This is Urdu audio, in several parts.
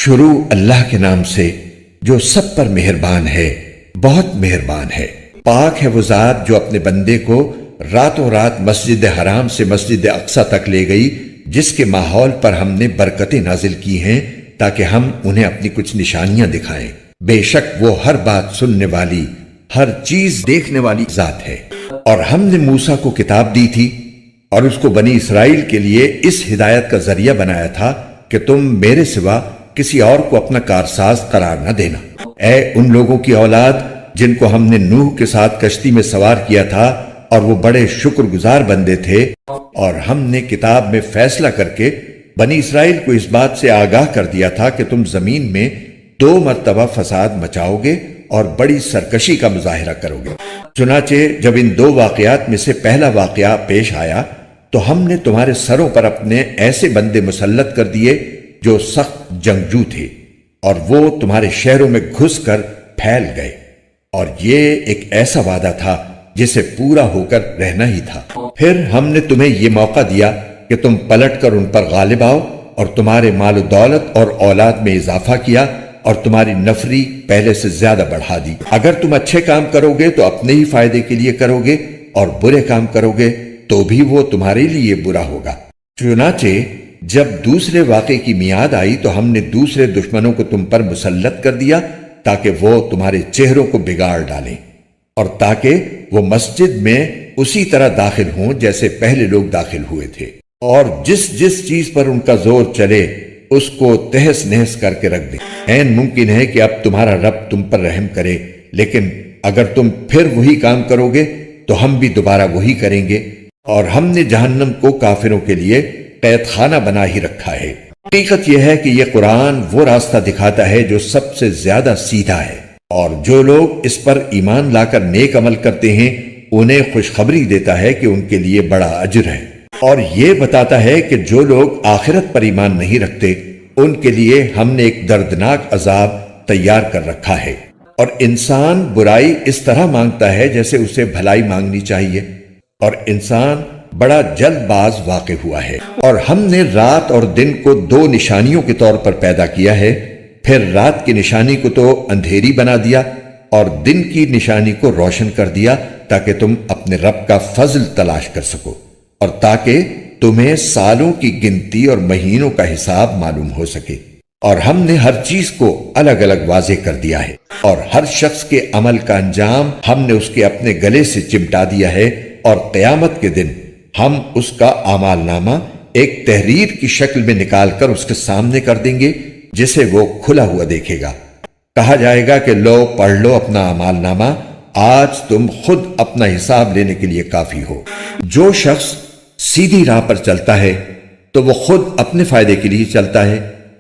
شروع اللہ کے نام سے جو سب پر مہربان ہے، بہت مہربان ہے۔ پاک ہے وہ ذات جو اپنے بندے کو راتوں رات مسجد حرام سے مسجد اقصی تک لے گئی، جس کے ماحول پر ہم نے برکتیں نازل کی ہیں تاکہ ہم انہیں اپنی کچھ نشانیاں دکھائیں۔ بے شک وہ ہر بات سننے والی، ہر چیز دیکھنے والی ذات ہے۔ اور ہم نے موسیٰ کو کتاب دی تھی اور اس کو بنی اسرائیل کے لیے اس ہدایت کا ذریعہ بنایا تھا کہ تم میرے سوا کسی اور کو اپنا کارساز قرار نہ دینا۔ اے ان لوگوں کی اولاد جن کو ہم نے نوح کے ساتھ کشتی میں سوار کیا تھا اور وہ بڑے شکر گزار بندے تھے، اور ہم نے کتاب میں فیصلہ کر کے بنی اسرائیل کو اس بات سے آگاہ کر دیا تھا کہ تم زمین میں 2 مرتبہ فساد مچاؤ گے اور بڑی سرکشی کا مظاہرہ کرو گے۔ چنانچہ جب ان 2 واقعات میں سے پہلا واقعہ پیش آیا تو ہم نے تمہارے سروں پر اپنے ایسے بندے مسلط کر دیے جو سخت جنگجو تھے، اور وہ تمہارے شہروں میں گھس کر پھیل گئے، اور یہ ایک ایسا وعدہ تھا جسے پورا ہو کر رہنا ہی تھا۔ پھر ہم نے تمہیں یہ موقع دیا کہ تم پلٹ کر ان پر غالب آؤ، اور تمہارے مال و دولت اور اولاد میں اضافہ کیا، اور تمہاری نفری پہلے سے زیادہ بڑھا دی۔ اگر تم اچھے کام کرو گے تو اپنے ہی فائدے کے لیے کرو گے، اور برے کام کرو گے تو بھی وہ تمہارے لیے برا ہوگا۔ چنانچہ جب دوسرے واقعے کی میعاد آئی تو ہم نے دوسرے دشمنوں کو تم پر مسلط کر دیا تاکہ وہ تمہارے چہروں کو بگاڑ ڈالیں، اور تاکہ وہ مسجد میں اسی طرح داخل ہوں جیسے پہلے لوگ داخل ہوئے تھے، اور جس جس چیز پر ان کا زور چلے اس کو تہس نہس کر کے رکھ دیں۔ عین ممکن ہے کہ اب تمہارا رب تم پر رحم کرے، لیکن اگر تم پھر وہی کام کرو گے تو ہم بھی دوبارہ وہی کریں گے، اور ہم نے جہنم کو کافروں کے لیے قید خانہ بنا ہی رکھا ہے۔ حقیقت یہ ہے کہ یہ قرآن وہ راستہ دکھاتا ہے جو سب سے زیادہ سیدھا ہے، اور جو لوگ اس پر ایمان لا کر نیک عمل کرتے ہیں انہیں خوشخبری دیتا ہے کہ ان کے لیے بڑا اجر ہے، اور یہ بتاتا ہے کہ جو لوگ آخرت پر ایمان نہیں رکھتے ان کے لیے ہم نے ایک دردناک عذاب تیار کر رکھا ہے۔ اور انسان برائی اس طرح مانگتا ہے جیسے اسے بھلائی مانگنی چاہیے، اور انسان بڑا جلد باز واقع ہوا ہے۔ اور ہم نے رات اور دن کو 2 نشانیوں کے طور پر پیدا کیا ہے، پھر رات کی نشانی کو تو اندھیری بنا دیا اور دن کی نشانی کو روشن کر دیا تاکہ تم اپنے رب کا فضل تلاش کر سکو، اور تاکہ تمہیں سالوں کی گنتی اور مہینوں کا حساب معلوم ہو سکے۔ اور ہم نے ہر چیز کو الگ الگ واضح کر دیا ہے، اور ہر شخص کے عمل کا انجام ہم نے اس کے اپنے گلے سے چمٹا دیا ہے، اور قیامت کے دن ہم اس کا اعمال نامہ ایک تحریر کی شکل میں نکال کر اس کے سامنے کر دیں گے جسے وہ کھلا ہوا دیکھے گا۔ کہا جائے گا کہ لو پڑھ لو اپنا اعمال نامہ، آج تم خود اپنا حساب لینے کے لیے کافی ہو۔ جو شخص سیدھی راہ پر چلتا ہے تو وہ خود اپنے فائدے کے لیے چلتا ہے،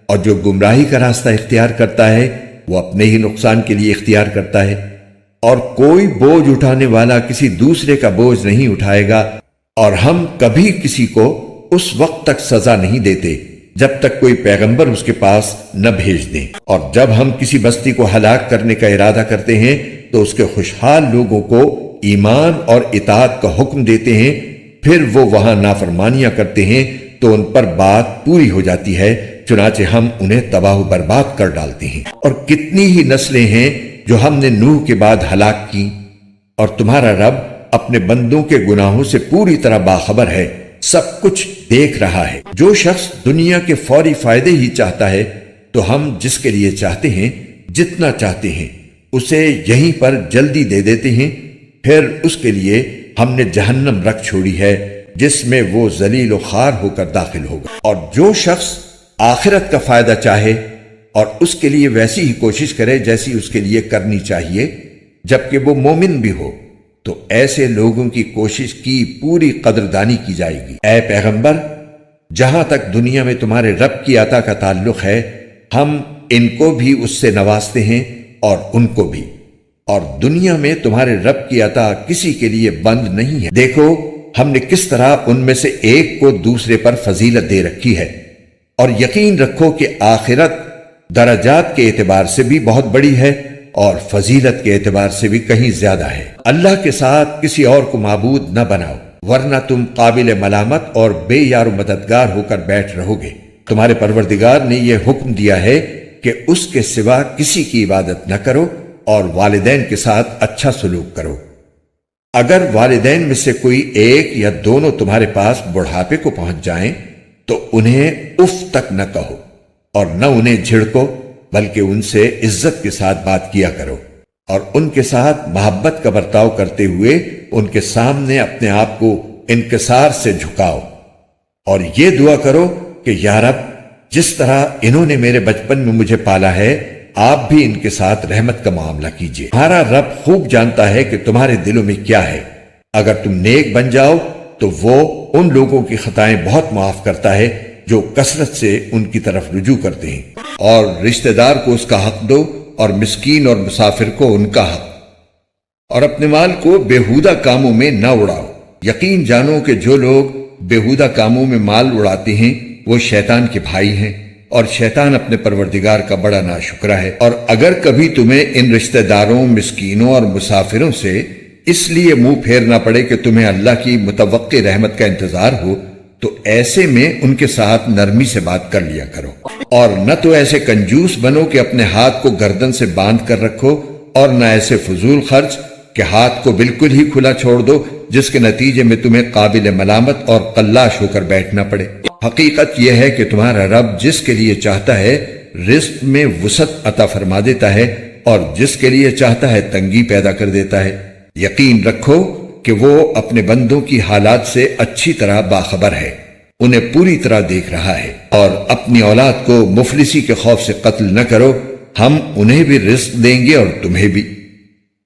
اور جو گمراہی کا راستہ اختیار کرتا ہے وہ اپنے ہی نقصان کے لیے اختیار کرتا ہے۔ اور کوئی بوجھ اٹھانے والا کسی دوسرے کا بوجھ نہیں اٹھائے گا، اور ہم کبھی کسی کو اس وقت تک سزا نہیں دیتے جب تک کوئی پیغمبر اس کے پاس نہ بھیج دیں، اور جب ہم کسی بستی کو ہلاک کرنے کا ارادہ کرتے ہیں تو اس کے خوشحال لوگوں کو ایمان اور اطاعت کا حکم دیتے ہیں، پھر وہ وہاں نافرمانیاں کرتے ہیں تو ان پر بات پوری ہو جاتی ہے، چنانچہ ہم انہیں تباہ و برباد کر ڈالتے ہیں۔ اور کتنی ہی نسلیں ہیں جو ہم نے نوح کے بعد ہلاک کی، اور تمہارا رب اپنے بندوں کے گناہوں سے پوری طرح باخبر ہے، سب کچھ دیکھ رہا ہے۔ جو شخص دنیا کے فوری فائدے ہی چاہتا ہے تو ہم جس کے لیے چاہتے ہیں جتنا چاہتے ہیں اسے یہیں پر جلدی دے دیتے ہیں، پھر اس کے لیے ہم نے جہنم رکھ چھوڑی ہے جس میں وہ ذلیل و خوار ہو کر داخل ہوگا۔ اور جو شخص آخرت کا فائدہ چاہے اور اس کے لیے ویسی ہی کوشش کرے جیسی اس کے لیے کرنی چاہیے جبکہ وہ مومن بھی ہو، تو ایسے لوگوں کی کوشش کی پوری قدردانی کی جائے گی۔ اے پیغمبر، جہاں تک دنیا میں تمہارے رب کی عطا کا تعلق ہے ہم ان کو بھی اس سے نوازتے ہیں اور ان کو بھی، اور دنیا میں تمہارے رب کی عطا کسی کے لیے بند نہیں ہے۔ دیکھو ہم نے کس طرح ان میں سے ایک کو دوسرے پر فضیلت دے رکھی ہے، اور یقین رکھو کہ آخرت درجات کے اعتبار سے بھی بہت بڑی ہے اور فضیلت کے اعتبار سے بھی کہیں زیادہ ہے۔ اللہ کے ساتھ کسی اور کو معبود نہ بناؤ، ورنہ تم قابل ملامت اور بے یار و مددگار ہو کر بیٹھ رہو گے۔ تمہارے پروردگار نے یہ حکم دیا ہے کہ اس کے سوا کسی کی عبادت نہ کرو اور والدین کے ساتھ اچھا سلوک کرو۔ اگر والدین میں سے کوئی ایک یا دونوں تمہارے پاس بڑھاپے کو پہنچ جائیں تو انہیں اف تک نہ کہو اور نہ انہیں جھڑکو، بلکہ ان سے عزت کے ساتھ بات کیا کرو اور ان کے ساتھ محبت کا برتاؤ کرتے ہوئے ان کے سامنے اپنے آپ کو انکسار سے جھکاؤ، اور یہ دعا کرو کہ یا رب، جس طرح انہوں نے میرے بچپن میں مجھے پالا ہے، آپ بھی ان کے ساتھ رحمت کا معاملہ کیجیے۔ تمہارا رب خوب جانتا ہے کہ تمہارے دلوں میں کیا ہے۔ اگر تم نیک بن جاؤ تو وہ ان لوگوں کی خطائیں بہت معاف کرتا ہے جو کثرت سے ان کی طرف رجوع کرتے ہیں، اور رشتہ دار کو اس کا حق دو اور مسکین اور مسافر کو ان کا حق، اور اپنے مال کو بیہودہ کاموں میں نہ اڑاؤ۔ یقین جانو کہ جو لوگ بیہودہ کاموں میں مال اڑاتے ہیں وہ شیطان کے بھائی ہیں، اور شیطان اپنے پروردگار کا بڑا ناشکرا ہے۔ اور اگر کبھی تمہیں ان رشتہ داروں، مسکینوں اور مسافروں سے اس لیے منہ پھیرنا پڑے کہ تمہیں اللہ کی متوقع رحمت کا انتظار ہو، تو ایسے میں ان کے ساتھ نرمی سے بات کر لیا کرو، اور نہ تو ایسے کنجوس بنو کہ اپنے ہاتھ کو گردن سے باندھ کر رکھو، اور نہ ایسے فضول خرچ کہ ہاتھ کو بالکل ہی کھلا چھوڑ دو، جس کے نتیجے میں تمہیں قابل ملامت اور قلاش ہو کر بیٹھنا پڑے۔ حقیقت یہ ہے کہ تمہارا رب جس کے لیے چاہتا ہے رزق میں وسعت عطا فرما دیتا ہے، اور جس کے لیے چاہتا ہے تنگی پیدا کر دیتا ہے۔ یقین رکھو کہ وہ اپنے بندوں کی حالات سے اچھی طرح باخبر ہے، انہیں پوری طرح دیکھ رہا ہے۔ اور اپنی اولاد کو مفلسی کے خوف سے قتل نہ کرو، ہم انہیں بھی رزق دیں گے اور تمہیں بھی۔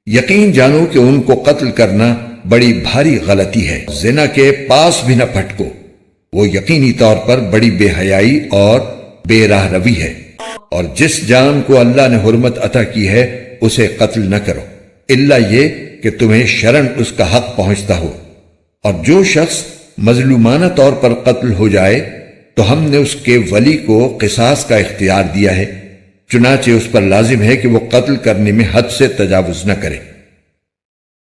یقین جانو کہ ان کو قتل کرنا بڑی بھاری غلطی ہے۔ زنا کے پاس بھی نہ پھٹکو، وہ یقینی طور پر بڑی بے حیائی اور بے راہ روی ہے۔ اور جس جان کو اللہ نے حرمت عطا کی ہے اسے قتل نہ کرو، الا یہ کہ تمہیں شرعاً اس کا حق پہنچتا ہو۔ اور جو شخص مظلومانہ طور پر قتل ہو جائے تو ہم نے اس کے ولی کو قصاص کا اختیار دیا ہے، چنانچہ اس پر لازم ہے کہ وہ قتل کرنے میں حد سے تجاوز نہ کرے۔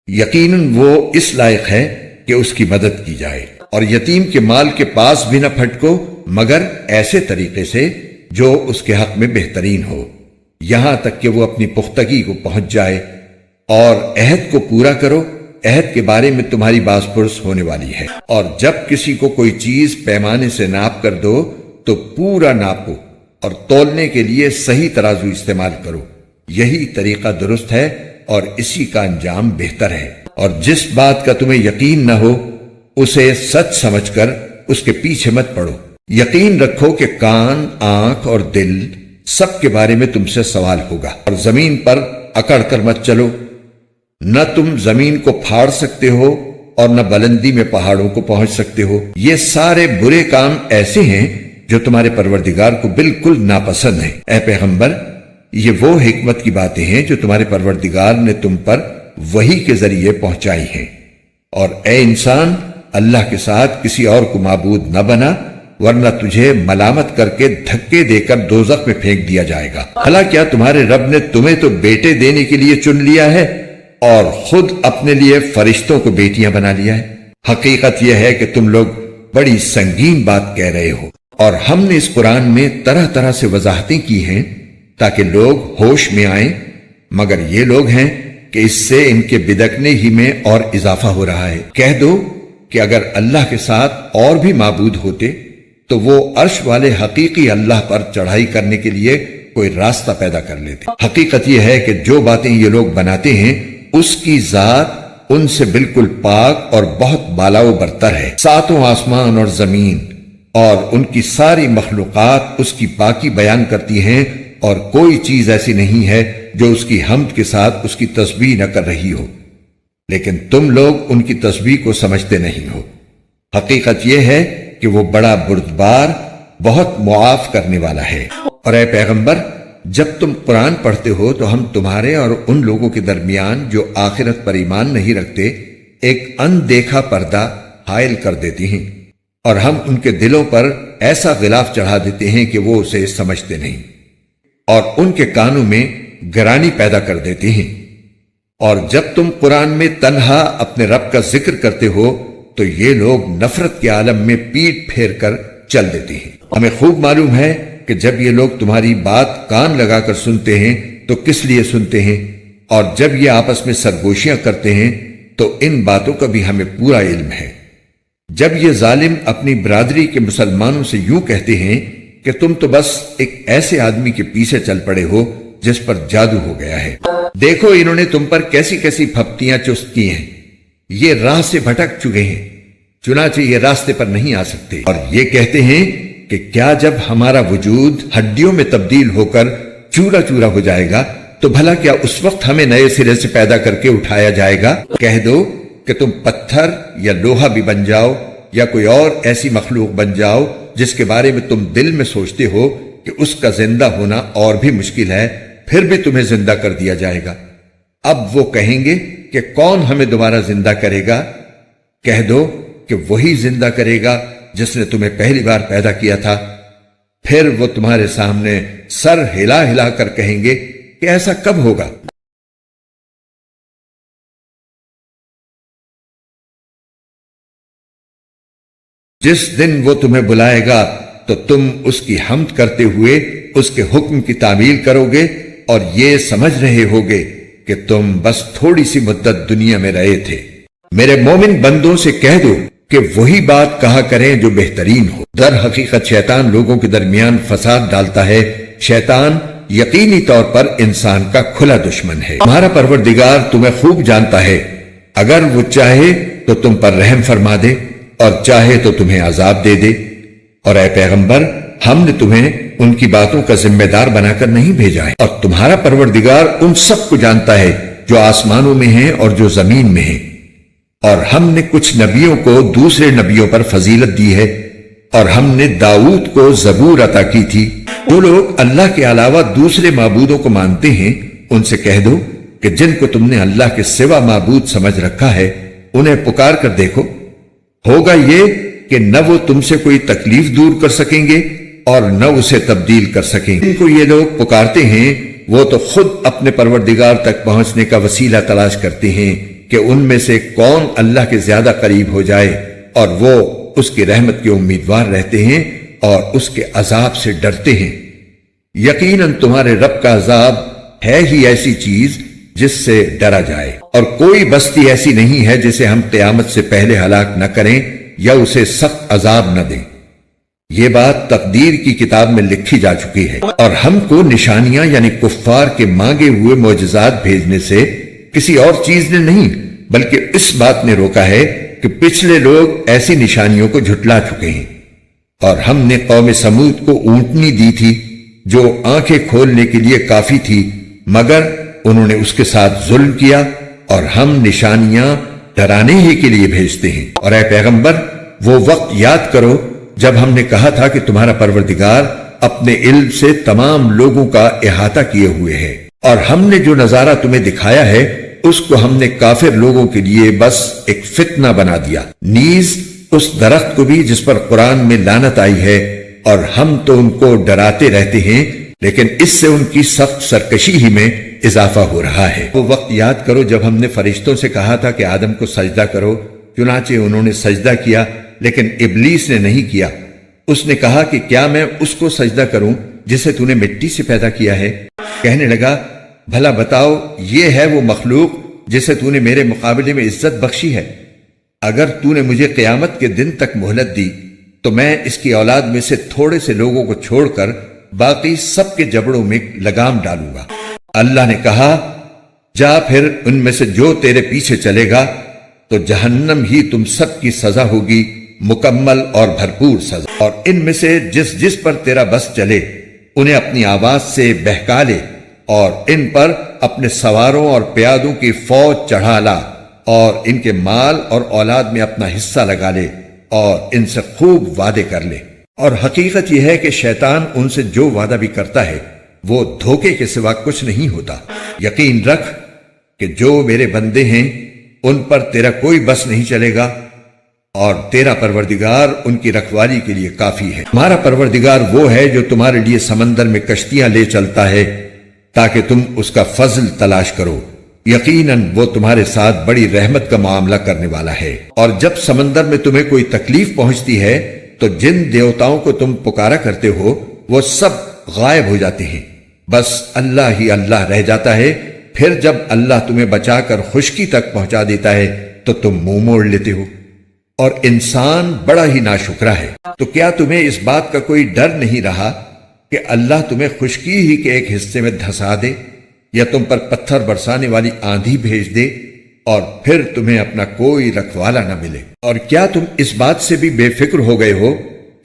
یقیناً وہ اس لائق ہے کہ اس کی مدد کی جائے۔ اور یتیم کے مال کے پاس بھی نہ پھٹکو مگر ایسے طریقے سے جو اس کے حق میں بہترین ہو، یہاں تک کہ وہ اپنی پختگی کو پہنچ جائے۔ اور عہد کو پورا کرو، عہد کے بارے میں تمہاری باز پرس ہونے والی ہے۔ اور جب کسی کو کوئی چیز پیمانے سے ناپ کر دو تو پورا ناپو، اور تولنے کے لیے صحیح ترازو استعمال کرو، یہی طریقہ درست ہے اور اسی کا انجام بہتر ہے۔ اور جس بات کا تمہیں یقین نہ ہو اسے سچ سمجھ کر اس کے پیچھے مت پڑو۔ یقین رکھو کہ کان، آنکھ اور دل سب کے بارے میں تم سے سوال ہوگا۔ اور زمین پر اکڑ کر مت چلو، نہ تم زمین کو پھاڑ سکتے ہو اور نہ بلندی میں پہاڑوں کو پہنچ سکتے ہو۔ یہ سارے برے کام ایسے ہیں جو تمہارے پروردگار کو بالکل ناپسند ہیں۔ اے پیغمبر، یہ وہ حکمت کی باتیں ہیں جو تمہارے پروردگار نے تم پر وحی کے ذریعے پہنچائی ہیں۔ اور اے انسان، اللہ کے ساتھ کسی اور کو معبود نہ بنا، ورنہ تجھے ملامت کر کے دھکے دے کر دوزخ میں پھینک دیا جائے گا۔ بھلا کیا تمہارے رب نے تمہیں تو بیٹے دینے کے لیے چن لیا ہے اور خود اپنے لیے فرشتوں کو بیٹیاں بنا لیا ہے؟ حقیقت یہ ہے کہ تم لوگ بڑی سنگین بات کہہ رہے ہو، اور ہم نے اس قرآن میں طرح طرح سے وضاحتیں کی ہیں تاکہ لوگ ہوش میں آئیں، مگر یہ لوگ ہیں کہ اس سے ان کے بدکنے ہی میں اور اضافہ ہو رہا ہے۔ کہہ دو کہ اگر اللہ کے ساتھ اور بھی معبود ہوتے تو وہ عرش والے حقیقی اللہ پر چڑھائی کرنے کے لیے کوئی راستہ پیدا کر لیتے۔ حقیقت یہ ہے کہ جو باتیں یہ لوگ بناتے ہیں اس کی ذات ان سے بالکل پاک اور بہت بالا و برتر ہے۔ ساتوں آسمان اور زمین اور ان کی ساری مخلوقات اس کی پاکی بیان کرتی ہیں، اور کوئی چیز ایسی نہیں ہے جو اس کی حمد کے ساتھ اس کی تسبیح نہ کر رہی ہو، لیکن تم لوگ ان کی تسبیح کو سمجھتے نہیں ہو۔ حقیقت یہ ہے کہ وہ بڑا بردبار، بہت معاف کرنے والا ہے۔ اور اے پیغمبر، جب تم قرآن پڑھتے ہو تو ہم تمہارے اور ان لوگوں کے درمیان جو آخرت پر ایمان نہیں رکھتے ایک اندیکھا پردہ حائل کر دیتے ہیں، اور ہم ان کے دلوں پر ایسا غلاف چڑھا دیتے ہیں کہ وہ اسے سمجھتے نہیں، اور ان کے کانوں میں گرانی پیدا کر دیتے ہیں۔ اور جب تم قرآن میں تنہا اپنے رب کا ذکر کرتے ہو تو یہ لوگ نفرت کے عالم میں پیٹ پھیر کر چل دیتے ہیں۔ ہمیں خوب معلوم ہے کہ جب یہ لوگ تمہاری بات کان لگا کر سنتے ہیں تو کس لیے سنتے ہیں، اور جب یہ آپس میں سرگوشیاں کرتے ہیں تو ان باتوں کا بھی ہمیں پورا علم ہے۔ جب یہ ظالم اپنی برادری کے مسلمانوں سے یوں کہتے ہیں کہ تم تو بس ایک ایسے آدمی کے پیچھے چل پڑے ہو جس پر جادو ہو گیا ہے، دیکھو انہوں نے تم پر کیسی کیسی پھپتیاں چست کی ہیں، یہ راہ سے بھٹک چکے ہیں، چنانچہ یہ راستے پر نہیں آ سکتے۔ اور یہ کہتے ہیں کہ کیا جب ہمارا وجود ہڈیوں میں تبدیل ہو کر چورا چورا ہو جائے گا تو بھلا کیا اس وقت ہمیں نئے سرے سے پیدا کر کے اٹھایا جائے گا؟ کہہ دو کہ تم پتھر یا لوہا بھی بن جاؤ یا کوئی اور ایسی مخلوق بن جاؤ جس کے بارے میں تم دل میں سوچتے ہو کہ اس کا زندہ ہونا اور بھی مشکل ہے، پھر بھی تمہیں زندہ کر دیا جائے گا۔ اب وہ کہیں گے کہ کون ہمیں دوبارہ زندہ کرے گا؟ کہہ دو کہ وہی زندہ کرے گا جس نے تمہیں پہلی بار پیدا کیا تھا۔ پھر وہ تمہارے سامنے سر ہلا ہلا کر کہیں گے کہ ایسا کب ہوگا؟ جس دن وہ تمہیں بلائے گا تو تم اس کی حمد کرتے ہوئے اس کے حکم کی تعمیل کرو گے اور یہ سمجھ رہے ہوگے کہ تم بس تھوڑی سی مدت دنیا میں رہے تھے۔ میرے مومن بندوں سے کہہ دو کہ وہی بات کہا کریں جو بہترین ہو۔ در حقیقت شیطان لوگوں کے درمیان فساد ڈالتا ہے، شیطان یقینی طور پر انسان کا کھلا دشمن ہے۔ تمہارا پروردگار تمہیں خوب جانتا ہے، اگر وہ چاہے تو تم پر رحم فرما دے اور چاہے تو تمہیں عذاب دے دے۔ اور اے پیغمبر، ہم نے تمہیں ان کی باتوں کا ذمہ دار بنا کر نہیں بھیجا ہے، اور تمہارا پروردگار ان سب کو جانتا ہے جو آسمانوں میں ہیں اور جو زمین میں ہیں۔ اور ہم نے کچھ نبیوں کو دوسرے نبیوں پر فضیلت دی ہے، اور ہم نے داؤد کو زبور عطا کی تھی۔ جو لوگ اللہ کے علاوہ دوسرے معبودوں کو مانتے ہیں ان سے کہہ دو کہ جن کو تم نے اللہ کے سوا معبود سمجھ رکھا ہے انہیں پکار کر دیکھو، ہوگا یہ کہ نہ وہ تم سے کوئی تکلیف دور کر سکیں گے اور نہ اسے تبدیل کر سکیں گے۔ جن کو یہ لوگ پکارتے ہیں وہ تو خود اپنے پروردگار تک پہنچنے کا وسیلہ تلاش کرتے ہیں کہ ان میں سے کون اللہ کے زیادہ قریب ہو جائے، اور وہ اس کی رحمت کے امیدوار رہتے ہیں اور اس کے عذاب سے ڈرتے ہیں۔ یقیناً تمہارے رب کا عذاب ہے ہی ایسی چیز جس سے ڈرا جائے، اور کوئی بستی ایسی نہیں ہے جسے ہم قیامت سے پہلے ہلاک نہ کریں یا اسے سخت عذاب نہ دیں۔ یہ بات تقدیر کی کتاب میں لکھی جا چکی ہے، اور ہم کو نشانیاں یعنی کفار کے مانگے ہوئے معجزات بھیجنے سے کسی اور چیز نے نہیں بلکہ اس بات نے روکا ہے کہ پچھلے لوگ ایسی نشانیوں کو جھٹلا چکے ہیں۔ اور ہم نے قوم سمود کو اونٹنی دی تھی جو آنکھیں کھولنے کے لیے کافی تھی، مگر انہوں نے اس کے ساتھ ظلم کیا، اور ہم نشانیاں ڈرانے ہی کے لیے بھیجتے ہیں۔ اور اے پیغمبر، وہ وقت یاد کرو جب ہم نے کہا تھا کہ تمہارا پروردگار اپنے علم سے تمام لوگوں کا احاطہ کیے ہوئے ہے، اور ہم نے جو نظارہ تمہیں دکھایا ہے اس کو ہم نے کافر لوگوں کے لیے بس ایک فتنہ بنا دیا، نیز اس درخت کو بھی جس پر قرآن میں لعنت آئی ہے، اور ہم تو ان کو ڈراتے رہتے ہیں لیکن اس سے ان کی سخت سرکشی ہی میں اضافہ ہو رہا ہے۔ وہ وقت یاد کرو جب ہم نے فرشتوں سے کہا تھا کہ آدم کو سجدہ کرو، چنانچہ انہوں نے سجدہ کیا، لیکن ابلیس نے نہیں کیا۔ اس نے کہا کہ کیا میں اس کو سجدہ کروں جسے تو نے مٹی سے پیدا کیا ہے؟ کہنے لگا بھلا بتاؤ، یہ ہے وہ مخلوق جسے تو نے میرے مقابلے میں عزت بخشی ہے؟ اگر تو نے مجھے قیامت کے دن تک مہلت دی تو میں اس کی اولاد میں سے تھوڑے سے لوگوں کو چھوڑ کر باقی سب کے جبڑوں میں لگام ڈالوں گا۔ اللہ نے کہا جا پھر ان میں سے جو تیرے پیچھے چلے گا تو جہنم ہی تم سب کی سزا ہوگی، مکمل اور بھرپور سزا۔ اور ان میں سے جس پر تیرا بس چلے انہیں اپنی آواز سے بہکا لے، اور ان پر اپنے سواروں اور پیادوں کی فوج چڑھا لا، اور ان کے مال اور اولاد میں اپنا حصہ لگا لے، اور ان سے خوب وعدے کر لے۔ اور حقیقت یہ ہے کہ شیطان ان سے جو وعدہ بھی کرتا ہے وہ دھوکے کے سوا کچھ نہیں ہوتا۔ یقین رکھ کہ جو میرے بندے ہیں ان پر تیرا کوئی بس نہیں چلے گا، اور تیرا پروردگار ان کی رکھوالی کے لیے کافی ہے۔ تمہارا پروردگار وہ ہے جو تمہارے لیے سمندر میں کشتیاں لے چلتا ہے تاکہ تم اس کا فضل تلاش کرو، یقیناً وہ تمہارے ساتھ بڑی رحمت کا معاملہ کرنے والا ہے۔ اور جب سمندر میں تمہیں کوئی تکلیف پہنچتی ہے تو جن دیوتاؤں کو تم پکارا کرتے ہو وہ سب غائب ہو جاتے ہیں، بس اللہ ہی اللہ رہ جاتا ہے۔ پھر جب اللہ تمہیں بچا کر خشکی تک پہنچا دیتا ہے تو تم منہ موڑ لیتے ہو، اور انسان بڑا ہی ناشکرا ہے۔ تو کیا تمہیں اس بات کا کوئی ڈر نہیں رہا کہ اللہ تمہیں خشکی ہی کے ایک حصے میں دھسا دے، یا تم پر پتھر برسانے والی آندھی بھیج دے، اور پھر تمہیں اپنا کوئی رکھوالا نہ ملے؟ اور کیا تم اس بات سے بھی بے فکر ہو گئے ہو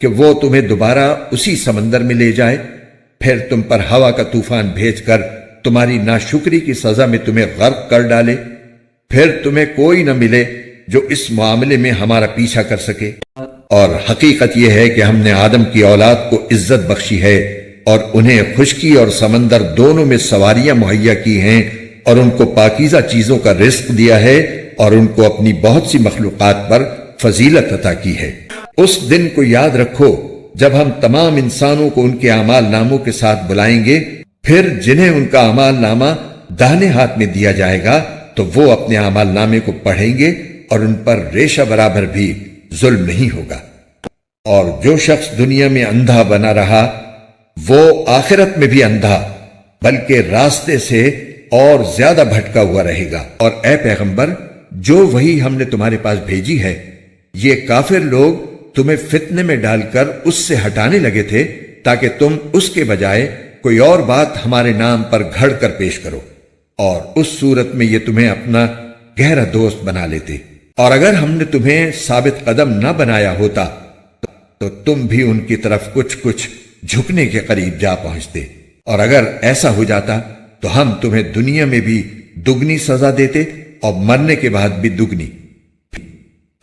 کہ وہ تمہیں دوبارہ اسی سمندر میں لے جائے، پھر تم پر ہوا کا طوفان بھیج کر تمہاری ناشکری کی سزا میں تمہیں غرق کر ڈالے؟ پھر تمہیں کوئی نہ ملے جو اس معاملے میں ہمارا پیچھا کر سکے۔ اور حقیقت یہ ہے کہ ہم نے آدم کی اولاد کو عزت بخشی ہے، اور انہیں خشکی اور سمندر دونوں میں سواریاں مہیا کی ہیں، اور ان کو پاکیزہ چیزوں کا رزق دیا ہے، اور ان کو اپنی بہت سی مخلوقات پر فضیلت عطا کی ہے۔ اس دن کو یاد رکھو جب ہم تمام انسانوں کو ان کے اعمال ناموں کے ساتھ بلائیں گے، پھر جنہیں ان کا اعمال نامہ داہنے ہاتھ میں دیا جائے گا تو وہ اپنے اعمال نامے کو پڑھیں گے، اور ان پر ریشہ برابر بھی ظلم نہیں ہوگا۔ اور جو شخص دنیا میں اندھا بنا رہا وہ آخرت میں بھی اندھا بلکہ راستے سے اور زیادہ بھٹکا ہوا رہے گا۔ اور اے پیغمبر، جو وحی ہم نے تمہارے پاس بھیجی ہے، یہ کافر لوگ تمہیں فتنے میں ڈال کر اس سے ہٹانے لگے تھے تاکہ تم اس کے بجائے کوئی اور بات ہمارے نام پر گھڑ کر پیش کرو، اور اس صورت میں یہ تمہیں اپنا گہرا دوست بنا لیتے۔ اور اگر ہم نے تمہیں ثابت قدم نہ بنایا ہوتا تو تم بھی ان کی طرف کچھ جھکنے کے قریب جا پہنچتے، اور اگر ایسا ہو جاتا تو ہم تمہیں دنیا میں بھی دگنی سزا دیتے اور مرنے کے بعد بھی دگنی،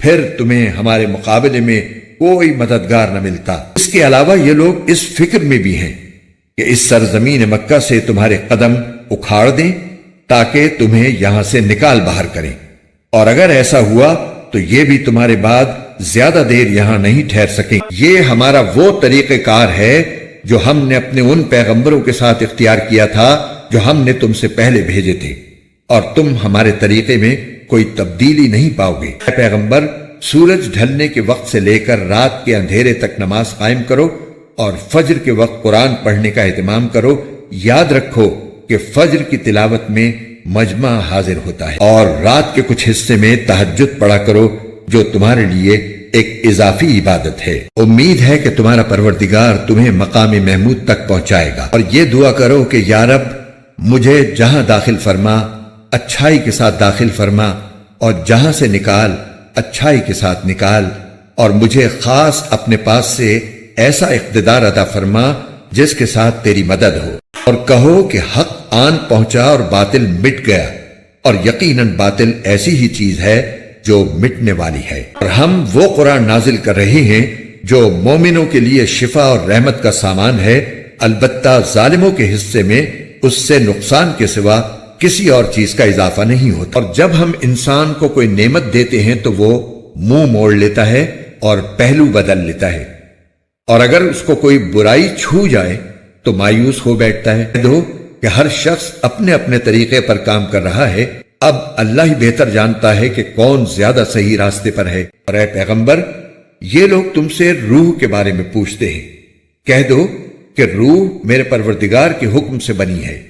پھر تمہیں ہمارے مقابلے میں کوئی مددگار نہ ملتا۔ اس کے علاوہ یہ لوگ اس فکر میں بھی ہیں کہ اس سرزمین مکہ سے تمہارے قدم اکھاڑ دیں تاکہ تمہیں یہاں سے نکال باہر کریں، اور اگر ایسا ہوا تو یہ بھی تمہارے بعد زیادہ دیر یہاں نہیں ٹھہر سکیں۔ یہ ہمارا وہ طریقہ کار ہے جو ہم نے اپنے ان پیغمبروں کے ساتھ اختیار کیا تھا جو ہم نے تم سے پہلے بھیجے تھے، اور تم ہمارے طریقے میں کوئی تبدیلی نہیں پاؤ گے۔ اے پیغمبر، سورج ڈھلنے کے وقت سے لے کر رات کے اندھیرے تک نماز قائم کرو، اور فجر کے وقت قرآن پڑھنے کا اہتمام کرو۔ یاد رکھو کہ فجر کی تلاوت میں مجمع حاضر ہوتا ہے، اور رات کے کچھ حصے میں تہجد پڑھا کرو جو تمہارے لیے ایک اضافی عبادت ہے۔ امید ہے کہ تمہارا پروردگار تمہیں مقام محمود تک پہنچائے گا، اور یہ دعا کرو کہ یا رب، مجھے جہاں داخل فرما اچھائی کے ساتھ داخل فرما، اور جہاں سے نکال اچھائی کے ساتھ نکال، اور مجھے خاص اپنے پاس سے ایسا اقتدار عطا فرما جس کے ساتھ تیری مدد ہو، اور کہو کہ حق آن پہنچا اور باطل مٹ گیا، اور یقیناً باطل ایسی ہی چیز ہے جو مٹنے والی ہے۔ اور ہم وہ قرآن نازل کر رہے ہیں جو مومنوں کے لیے شفا اور رحمت کا سامان ہے، البتہ ظالموں کے حصے میں اس سے نقصان کے سوا کسی اور چیز کا اضافہ نہیں ہوتا۔ اور جب ہم انسان کو کوئی نعمت دیتے ہیں تو وہ منہ موڑ لیتا ہے اور پہلو بدل لیتا ہے، اور اگر اس کو کوئی برائی چھو جائے تو مایوس ہو بیٹھتا ہے۔ کہہ دو کہ ہر شخص اپنے اپنے طریقے پر کام کر رہا ہے، اب اللہ ہی بہتر جانتا ہے کہ کون زیادہ صحیح راستے پر ہے۔ اور اے پیغمبر، یہ لوگ تم سے روح کے بارے میں پوچھتے ہیں، کہہ دو کہ روح میرے پروردگار کے حکم سے بنی ہے،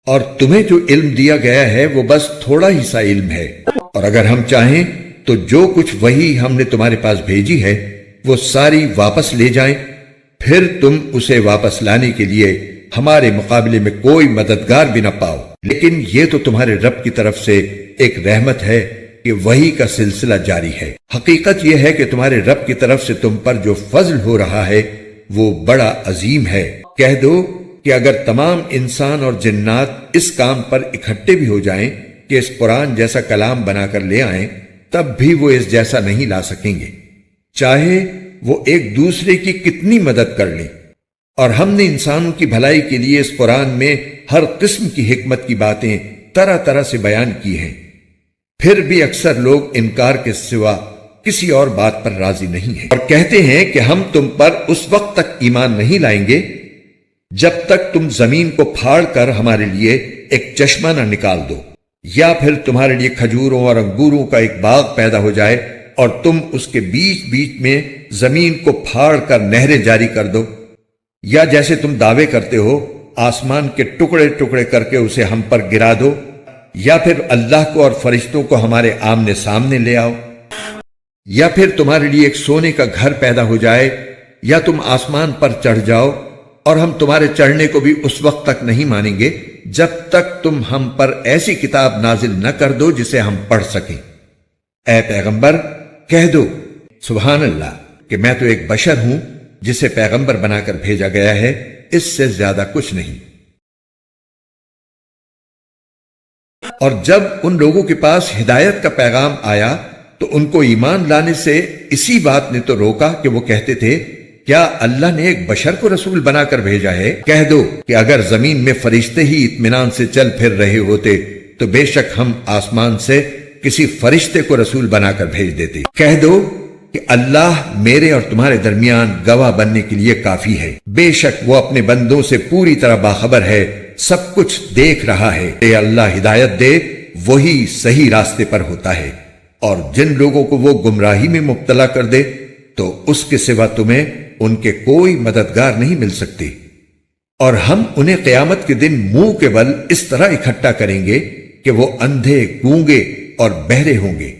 اور تمہیں جو علم دیا گیا ہے وہ بس تھوڑا ہی سا علم ہے، اور اگر ہم چاہیں تو جو کچھ وحی ہم نے تمہارے پاس بھیجی ہے وہ ساری واپس لے جائیں، پھر تم اسے واپس لانے کے لیے ہمارے مقابلے میں کوئی مددگار بھی نہ پاؤ۔ لیکن یہ تو تمہارے رب کی طرف سے ایک رحمت ہے کہ وحی کا سلسلہ جاری ہے۔ حقیقت یہ ہے کہ تمہارے رب کی طرف سے تم پر جو فضل ہو رہا ہے وہ بڑا عظیم ہے۔ کہہ دو کہ اگر تمام انسان اور جنات اس کام پر اکٹھے بھی ہو جائیں کہ اس قرآن جیسا کلام بنا کر لے آئیں، تب بھی وہ اس جیسا نہیں لا سکیں گے، چاہے وہ ایک دوسرے کی کتنی مدد کر لیں۔ اور ہم نے انسانوں کی بھلائی کے لیے اس قرآن میں ہر قسم کی حکمت کی باتیں طرح طرح سے بیان کی ہیں، پھر بھی اکثر لوگ انکار کے سوا کسی اور بات پر راضی نہیں ہیں، اور کہتے ہیں کہ ہم تم پر اس وقت تک ایمان نہیں لائیں گے جب تک تم زمین کو پھاڑ کر ہمارے لیے ایک چشمہ نہ نکال دو، یا پھر تمہارے لیے کھجوروں اور انگوروں کا ایک باغ پیدا ہو جائے اور تم اس کے بیچ بیچ میں زمین کو پھاڑ کر نہریں جاری کر دو، یا جیسے تم دعوے کرتے ہو آسمان کے ٹکڑے ٹکڑے کر کے اسے ہم پر گرا دو، یا پھر اللہ کو اور فرشتوں کو ہمارے آمنے سامنے لے آؤ، یا پھر تمہارے لیے ایک سونے کا گھر پیدا ہو جائے، یا تم آسمان پر چڑھ جاؤ اور ہم تمہارے چڑھنے کو بھی اس وقت تک نہیں مانیں گے جب تک تم ہم پر ایسی کتاب نازل نہ کر دو جسے ہم پڑھ سکیں۔ اے پیغمبر کہہ دو سبحان اللہ کہ میں تو ایک بشر ہوں جسے پیغمبر بنا کر بھیجا گیا ہے، اس سے زیادہ کچھ نہیں۔ اور جب ان لوگوں کے پاس ہدایت کا پیغام آیا تو ان کو ایمان لانے سے اسی بات نے تو روکا کہ وہ کہتے تھے کیا اللہ نے ایک بشر کو رسول بنا کر بھیجا ہے؟ کہہ دو کہ اگر زمین میں فرشتے ہی اطمینان سے چل پھر رہے ہوتے تو بے شک ہم آسمان سے کسی فرشتے کو رسول بنا کر بھیج دیتے۔ کہہ دو کہ اللہ میرے اور تمہارے درمیان گواہ بننے کے لیے کافی ہے، بے شک وہ اپنے بندوں سے پوری طرح باخبر ہے، سب کچھ دیکھ رہا ہے۔ اے اللہ ہدایت دے، وہی صحیح راستے پر ہوتا ہے، اور جن لوگوں کو وہ گمراہی میں مبتلا کر دے تو اس کے سوا تمہیں ان کے کوئی مددگار نہیں مل سکتے۔ اور ہم انہیں قیامت کے دن منہ کے بل اس طرح اکٹھا کریں گے کہ وہ اندھے، گونگے اور بہرے ہوں گے،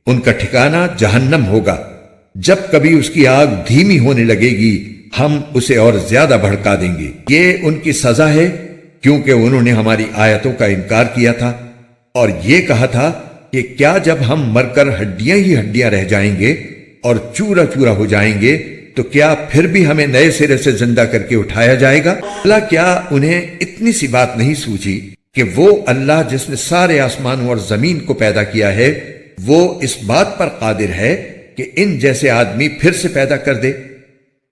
ان کا ٹھکانہ جہنم ہوگا۔ جب کبھی اس کی آگ دھیمی ہونے لگے گی ہم اسے اور زیادہ بھڑکا دیں گے۔ یہ ان کی سزا ہے کیونکہ انہوں نے ہماری آیتوں کا انکار کیا تھا اور یہ کہا تھا کہ کیا جب ہم مر کر ہڈیاں ہی ہڈیاں رہ جائیں گے اور چورا چورا ہو جائیں گے تو کیا پھر بھی ہمیں نئے سرے سے زندہ کر کے اٹھایا جائے گا؟ اللہ کیا انہیں اتنی سی بات نہیں سوچی کہ وہ اللہ جس نے سارے آسمانوں اور زمین کو پیدا کیا ہے وہ اس بات پر قادر ہے کہ ان جیسے آدمی پھر سے پیدا کر دے،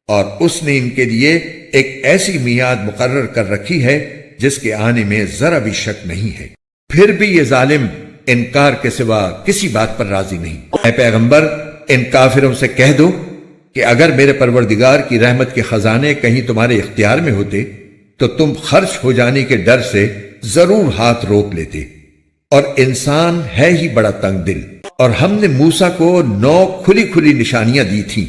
اور اس نے ان کے لیے ایک ایسی میعاد مقرر کر رکھی ہے جس کے آنے میں ذرا بھی شک نہیں ہے۔ پھر بھی یہ ظالم انکار کے سوا کسی بات پر راضی نہیں۔ اے پیغمبر ان کافروں سے کہہ دو کہ اگر میرے پروردگار کی رحمت کے خزانے کہیں تمہارے اختیار میں ہوتے تو تم خرچ ہو جانے کے ڈر سے ضرور ہاتھ روک لیتے، اور انسان ہے ہی بڑا تنگ دل۔ اور ہم نے موسیٰ کو 9 کھلی کھلی نشانیاں دی تھیں۔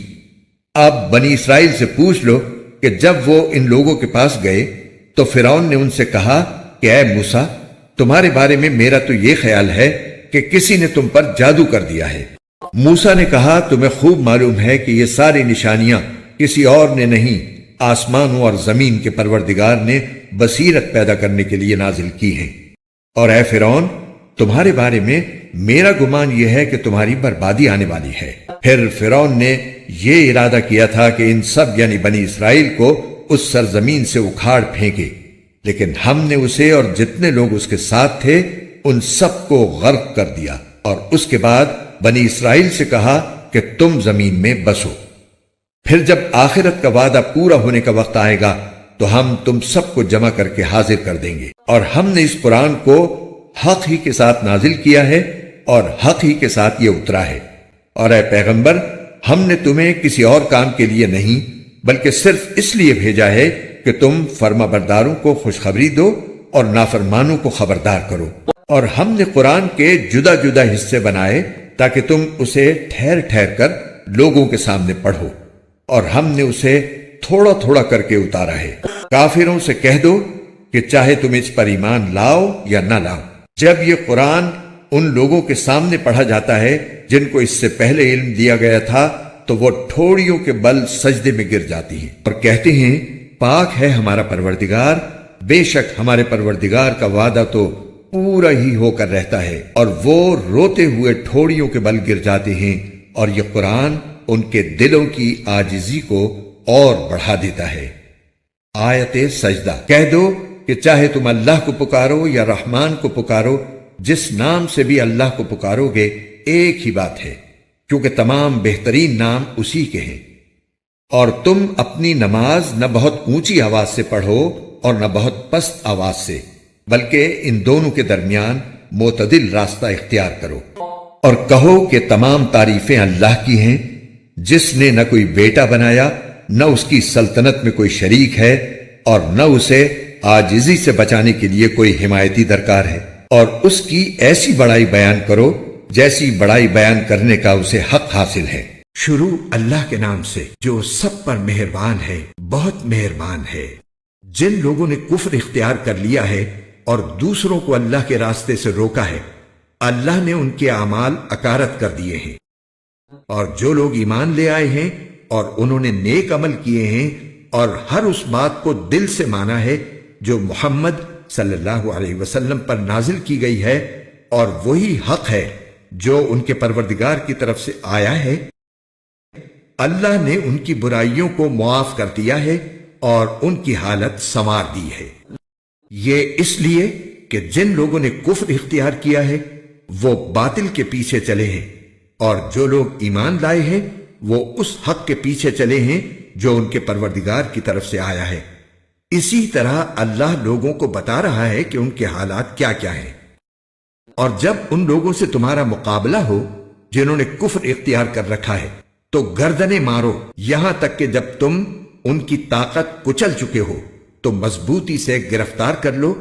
اب بنی اسرائیل سے پوچھ لو کہ جب وہ ان لوگوں کے پاس گئے تو فرعون نے ان سے کہا کہ اے موسیٰ تمہارے بارے میں میرا تو یہ خیال ہے کہ کسی نے تم پر جادو کر دیا ہے۔ موسیٰ نے کہا تمہیں خوب معلوم ہے کہ یہ ساری نشانیاں کسی اور نے نہیں، آسمانوں اور زمین کے پروردگار نے بصیرت پیدا کرنے کے لیے نازل کی ہیں۔ اور اے فرعون تمہارے بارے میں میرا گمان یہ ہے کہ تمہاری بربادی آنے والی ہے۔ پھر فرعون نے یہ ارادہ کیا تھا کہ ان سب یعنی بنی اسرائیل کو اس سرزمین سے اکھاڑ پھینکے، لیکن ہم نے اسے اور جتنے لوگ اس کے ساتھ تھے ان سب کو غرق کر دیا، اور اس کے بعد بنی اسرائیل سے کہا کہ تم زمین میں بسو۔ پھر جب آخرت کا وعدہ پورا ہونے کا وقت آئے گا تو ہم تم سب کو جمع کر کے حاضر کر دیں گے، اور ہم نے اس قرآن کو حق ہی کے ساتھ نازل کیا ہے اور حق ہی کے ساتھ یہ اترا ہے۔ اور اے پیغمبر ہم نے تمہیں کسی اور کام کے لیے نہیں بلکہ صرف اس لیے بھیجا ہے کہ تم فرما برداروں کو خوشخبری دو اور نافرمانوں کو خبردار کرو۔ اور ہم نے قرآن کے جدا جدا حصے بنائے تاکہ تم اسے ٹھہر ٹھہر کر لوگوں کے سامنے پڑھو، اور ہم نے اسے تھوڑا تھوڑا کر کے اتارا ہے۔ کافروں سے کہہ دو کہ چاہے تم اس پر ایمان لاؤ یا نہ لاؤ، جب یہ قرآن ان لوگوں کے سامنے پڑھا جاتا ہے جن کو اس سے پہلے علم دیا گیا تھا تو وہ ٹھوڑیوں کے بل سجدے میں گر جاتی ہیں اور کہتے ہیں پاک ہے ہمارا پروردگار، بے شک ہمارے پروردگار کا وعدہ تو پورا ہی ہو کر رہتا ہے، اور وہ روتے ہوئے ٹھوڑیوں کے بل گر جاتے ہیں، اور یہ قرآن ان کے دلوں کی عاجزی کو اور بڑھا دیتا ہے۔ آیت سجدہ۔ کہہ دو کہ چاہے تم اللہ کو پکارو یا رحمان کو پکارو، جس نام سے بھی اللہ کو پکارو گے ایک ہی بات ہے، کیونکہ تمام بہترین نام اسی کے ہیں۔ اور تم اپنی نماز نہ بہت اونچی آواز سے پڑھو اور نہ بہت پست آواز سے، بلکہ ان دونوں کے درمیان معتدل راستہ اختیار کرو، اور کہو کہ تمام تعریفیں اللہ کی ہیں، جس نے نہ کوئی بیٹا بنایا، نہ اس کی سلطنت میں کوئی شریک ہے، اور نہ اسے عاجزی سے بچانے کے لیے کوئی حمایتی درکار ہے، اور اس کی ایسی بڑائی بیان کرو جیسی بڑائی بیان کرنے کا اسے حق حاصل ہے۔ شروع اللہ کے نام سے جو سب پر مہربان ہے، بہت مہربان ہے۔ جن لوگوں نے کفر اختیار کر لیا ہے اور دوسروں کو اللہ کے راستے سے روکا ہے، اللہ نے ان کے اعمال اکارت کر دیے ہیں۔ اور جو لوگ ایمان لے آئے ہیں اور انہوں نے نیک عمل کیے ہیں اور ہر اس بات کو دل سے مانا ہے جو محمد صلی اللہ علیہ وسلم پر نازل کی گئی ہے، اور وہی حق ہے جو ان کے پروردگار کی طرف سے آیا ہے، اللہ نے ان کی برائیوں کو معاف کر دیا ہے اور ان کی حالت سنوار دی ہے۔ یہ اس لیے کہ جن لوگوں نے کفر اختیار کیا ہے وہ باطل کے پیچھے چلے ہیں، اور جو لوگ ایمان لائے ہیں وہ اس حق کے پیچھے چلے ہیں جو ان کے پروردگار کی طرف سے آیا ہے۔ اسی طرح اللہ لوگوں کو بتا رہا ہے کہ ان کے حالات کیا کیا ہیں۔ اور جب ان لوگوں سے تمہارا مقابلہ ہو جنہوں نے کفر اختیار کر رکھا ہے تو گردنیں مارو، یہاں تک کہ جب تم ان کی طاقت کچل چکے ہو تو مضبوطی سے گرفتار کر لو،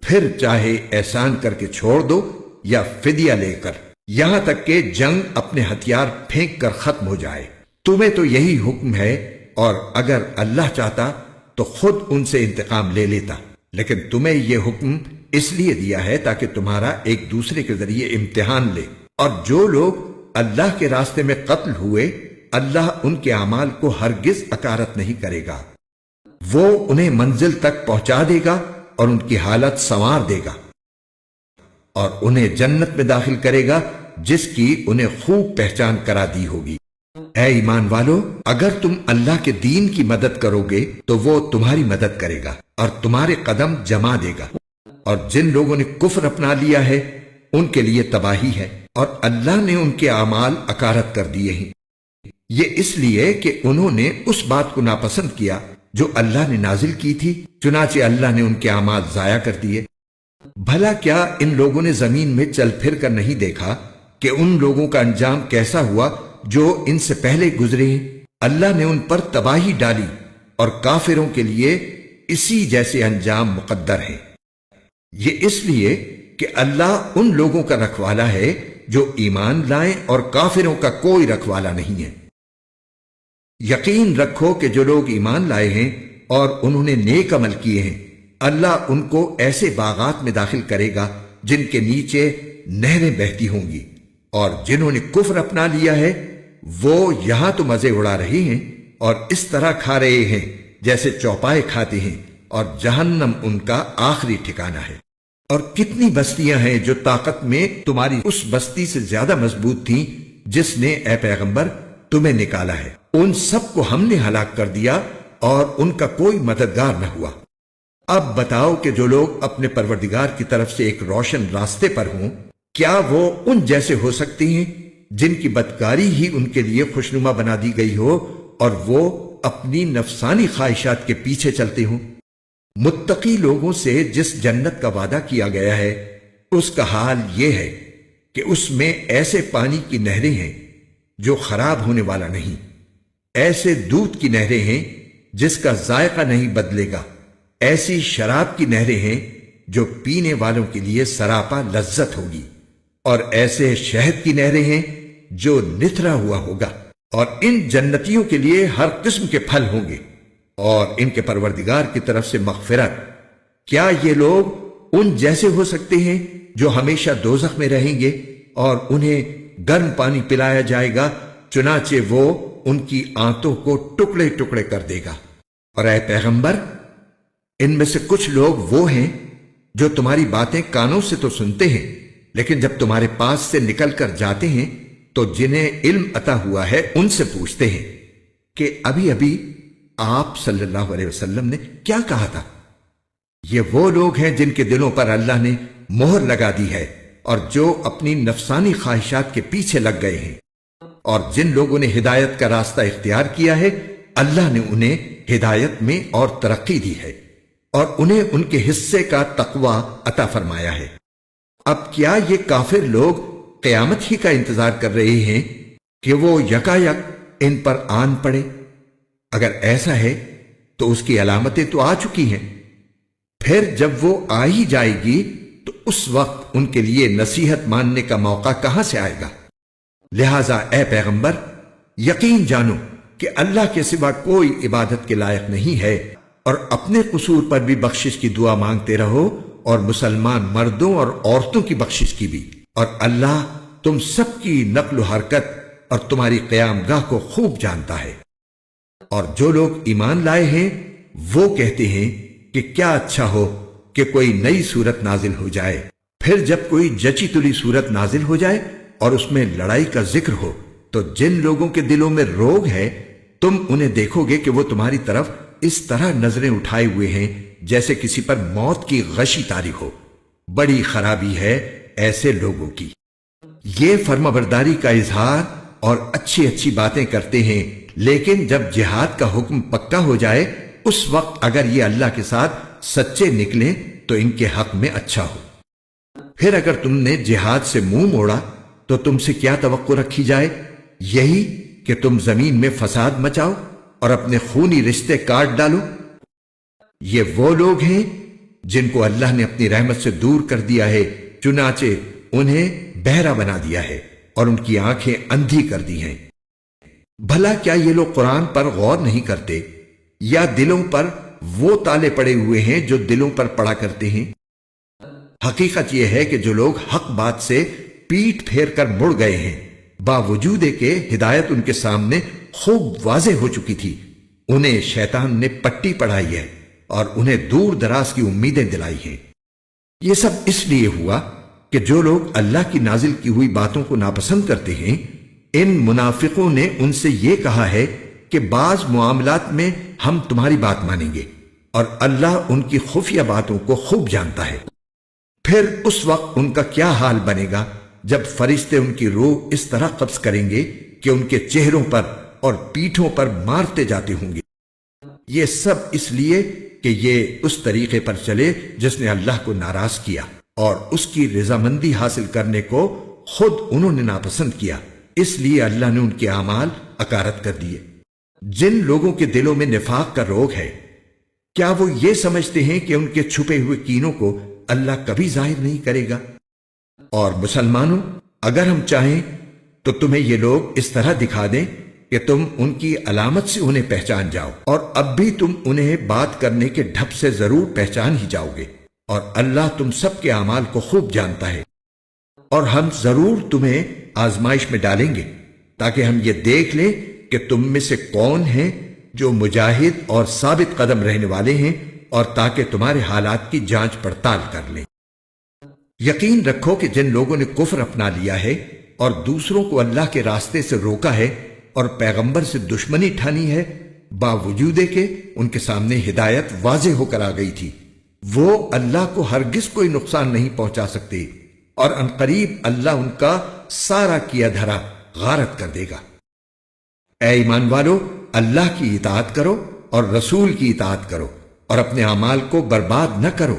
پھر چاہے احسان کر کے چھوڑ دو یا فدیہ لے کر، یہاں تک کہ جنگ اپنے ہتھیار پھینک کر ختم ہو جائے۔ تمہیں تو یہی حکم ہے، اور اگر اللہ چاہتا تو خود ان سے انتقام لے لیتا، لیکن تمہیں یہ حکم اس لیے دیا ہے تاکہ تمہارا ایک دوسرے کے ذریعے امتحان لے۔ اور جو لوگ اللہ کے راستے میں قتل ہوئے، اللہ ان کے اعمال کو ہرگز اکارت نہیں کرے گا، وہ انہیں منزل تک پہنچا دے گا اور ان کی حالت سنوار دے گا، اور انہیں جنت میں داخل کرے گا جس کی انہیں خوب پہچان کرا دی ہوگی۔ اے ایمان والو، اگر تم اللہ کے دین کی مدد کرو گے تو وہ تمہاری مدد کرے گا اور تمہارے قدم جما دے گا، اور جن لوگوں نے کفر اپنا لیا ہے ان کے لیے تباہی ہے، اور اللہ نے ان کے اعمال اکارت کر دیے ہیں۔ یہ اس لیے کہ انہوں نے اس بات کو ناپسند کیا جو اللہ نے نازل کی تھی، چنانچہ اللہ نے ان کے اعمال ضائع کر دیے۔ بھلا کیا ان لوگوں نے زمین میں چل پھر کر نہیں دیکھا کہ ان لوگوں کا انجام کیسا ہوا جو ان سے پہلے گزرے ہیں؟ اللہ نے ان پر تباہی ڈالی، اور کافروں کے لیے اسی جیسے انجام مقدر ہیں۔ یہ اس لیے کہ اللہ ان لوگوں کا رکھوالا ہے جو ایمان لائیں، اور کافروں کا کوئی رکھوالا نہیں ہے۔ یقین رکھو کہ جو لوگ ایمان لائے ہیں اور انہوں نے نیک عمل کیے ہیں، اللہ ان کو ایسے باغات میں داخل کرے گا جن کے نیچے نہریں بہتی ہوں گی، اور جنہوں نے کفر اپنا لیا ہے وہ یہاں تو مزے اڑا رہے ہیں اور اس طرح کھا رہے ہیں جیسے چوپائے کھاتے ہیں، اور جہنم ان کا آخری ٹھکانہ ہے۔ اور کتنی بستیاں ہیں جو طاقت میں تمہاری اس بستی سے زیادہ مضبوط تھیں جس نے اے پیغمبر تمہیں نکالا ہے، ان سب کو ہم نے ہلاک کر دیا اور ان کا کوئی مددگار نہ ہوا۔ اب بتاؤ کہ جو لوگ اپنے پروردگار کی طرف سے ایک روشن راستے پر ہوں، کیا وہ ان جیسے ہو سکتے ہیں جن کی بدکاری ہی ان کے لیے خوشنما بنا دی گئی ہو اور وہ اپنی نفسانی خواہشات کے پیچھے چلتے ہوں؟ متقی لوگوں سے جس جنت کا وعدہ کیا گیا ہے اس کا حال یہ ہے کہ اس میں ایسے پانی کی نہریں ہیں جو خراب ہونے والا نہیں، ایسے دودھ کی نہریں ہیں جس کا ذائقہ نہیں بدلے گا، ایسی شراب کی نہریں ہیں جو پینے والوں کے لیے سراپا لذت ہوگی، اور ایسے شہد کی نہریں ہیں جو نتھرا ہوا ہوگا، اور ان جنتیوں کے لیے ہر قسم کے پھل ہوں گے اور ان کے پروردگار کی طرف سے مغفرت۔ کیا یہ لوگ ان جیسے ہو سکتے ہیں جو ہمیشہ دوزخ میں رہیں گے اور انہیں گرم پانی پلایا جائے گا، چنانچہ وہ ان کی آنتوں کو ٹکڑے ٹکڑے کر دے گا؟ اور اے پیغمبر، ان میں سے کچھ لوگ وہ ہیں جو تمہاری باتیں کانوں سے تو سنتے ہیں، لیکن جب تمہارے پاس سے نکل کر جاتے ہیں تو جنہیں علم عطا ہوا ہے ان سے پوچھتے ہیں کہ ابھی ابھی آپ صلی اللہ علیہ وسلم نے کیا کہا تھا؟ یہ وہ لوگ ہیں جن کے دلوں پر اللہ نے مہر لگا دی ہے اور جو اپنی نفسانی خواہشات کے پیچھے لگ گئے ہیں، اور جن لوگوں نے ہدایت کا راستہ اختیار کیا ہے اللہ نے انہیں ہدایت میں اور ترقی دی ہے اور انہیں ان کے حصے کا تقوی عطا فرمایا ہے۔ اب کیا یہ کافر لوگ قیامت ہی کا انتظار کر رہے ہیں کہ وہ یکایک ان پر آن پڑے؟ اگر ایسا ہے تو اس کی علامتیں تو آ چکی ہیں، پھر جب وہ آ ہی جائے گی تو اس وقت ان کے لیے نصیحت ماننے کا موقع کہاں سے آئے گا؟ لہذا اے پیغمبر، یقین جانو کہ اللہ کے سوا کوئی عبادت کے لائق نہیں ہے، اور اپنے قصور پر بھی بخشش کی دعا مانگتے رہو، اور مسلمان مردوں اور عورتوں کی بخشش کی بھی، اور اللہ تم سب کی نقل و حرکت اور تمہاری قیام گاہ کو خوب جانتا ہے۔ اور جو لوگ ایمان لائے ہیں وہ کہتے ہیں کہ کیا اچھا ہو کہ کوئی نئی صورت نازل ہو جائے، پھر جب کوئی جچی تلی صورت نازل ہو جائے اور اس میں لڑائی کا ذکر ہو تو جن لوگوں کے دلوں میں روگ ہے تم انہیں دیکھو گے کہ وہ تمہاری طرف اس طرح نظریں اٹھائے ہوئے ہیں جیسے کسی پر موت کی غشی طاری ہو۔ بڑی خرابی ہے ایسے لوگوں کی۔ یہ فرمانبرداری کا اظہار اور اچھی اچھی باتیں کرتے ہیں، لیکن جب جہاد کا حکم پکا ہو جائے اس وقت اگر یہ اللہ کے ساتھ سچے نکلیں تو ان کے حق میں اچھا ہو۔ پھر اگر تم نے جہاد سے منہ موڑا تو تم سے کیا توقع رکھی جائے؟ یہی کہ تم زمین میں فساد مچاؤ اور اپنے خونی رشتے کاٹ ڈالو۔ یہ وہ لوگ ہیں جن کو اللہ نے اپنی رحمت سے دور کر دیا ہے، چنانچہ انہیں بہرا بنا دیا ہے اور ان کی آنکھیں اندھی کر دی ہیں۔ بھلا کیا یہ لوگ قرآن پر غور نہیں کرتے، یا دلوں پر وہ تالے پڑے ہوئے ہیں جو دلوں پر پڑا کرتے ہیں؟ حقیقت یہ ہے کہ جو لوگ حق بات سے پیٹ پھیر کر مڑ گئے ہیں، باوجود کہ ہدایت ان کے سامنے خوب واضح ہو چکی تھی، انہیں شیطان نے پٹی پڑھائی ہے اور انہیں دور دراز کی امیدیں دلائی ہیں۔ یہ سب اس لیے ہوا کہ جو لوگ اللہ کی نازل کی ہوئی باتوں کو ناپسند کرتے ہیں، ان منافقوں نے ان سے یہ کہا ہے کہ بعض معاملات میں ہم تمہاری بات مانیں گے، اور اللہ ان کی خفیہ باتوں کو خوب جانتا ہے۔ پھر اس وقت ان کا کیا حال بنے گا جب فرشتے ان کی روح اس طرح قبض کریں گے کہ ان کے چہروں پر اور پیٹھوں پر مارتے جاتے ہوں گے۔ یہ سب اس لیے کہ یہ اس طریقے پر چلے جس نے اللہ کو ناراض کیا، اور اس کی رضامندی حاصل کرنے کو خود انہوں نے ناپسند کیا، اس لیے اللہ نے ان کے اعمال اکارت کر دیے۔ جن لوگوں کے دلوں میں نفاق کا روگ ہے، کیا وہ یہ سمجھتے ہیں کہ ان کے چھپے ہوئے کینوں کو اللہ کبھی ظاہر نہیں کرے گا؟ اور مسلمانوں، اگر ہم چاہیں تو تمہیں یہ لوگ اس طرح دکھا دیں کہ تم ان کی علامت سے انہیں پہچان جاؤ، اور اب بھی تم انہیں بات کرنے کے ڈھب سے ضرور پہچان ہی جاؤ گے، اور اللہ تم سب کے اعمال کو خوب جانتا ہے۔ اور ہم ضرور تمہیں آزمائش میں ڈالیں گے تاکہ ہم یہ دیکھ لیں کہ تم میں سے کون ہیں جو مجاہد اور ثابت قدم رہنے والے ہیں، اور تاکہ تمہارے حالات کی جانچ پڑتال کر لیں۔ یقین رکھو کہ جن لوگوں نے کفر اپنا لیا ہے اور دوسروں کو اللہ کے راستے سے روکا ہے اور پیغمبر سے دشمنی ٹھانی ہے، باوجود کہ ان کے سامنے ہدایت واضح ہو کر آ گئی تھی، وہ اللہ کو ہرگز کوئی نقصان نہیں پہنچا سکتے، اور عنقریب اللہ ان کا سارا کیا دھرا غارت کر دے گا۔ اے ایمان والو، اللہ کی اطاعت کرو اور رسول کی اطاعت کرو، اور اپنے اعمال کو برباد نہ کرو۔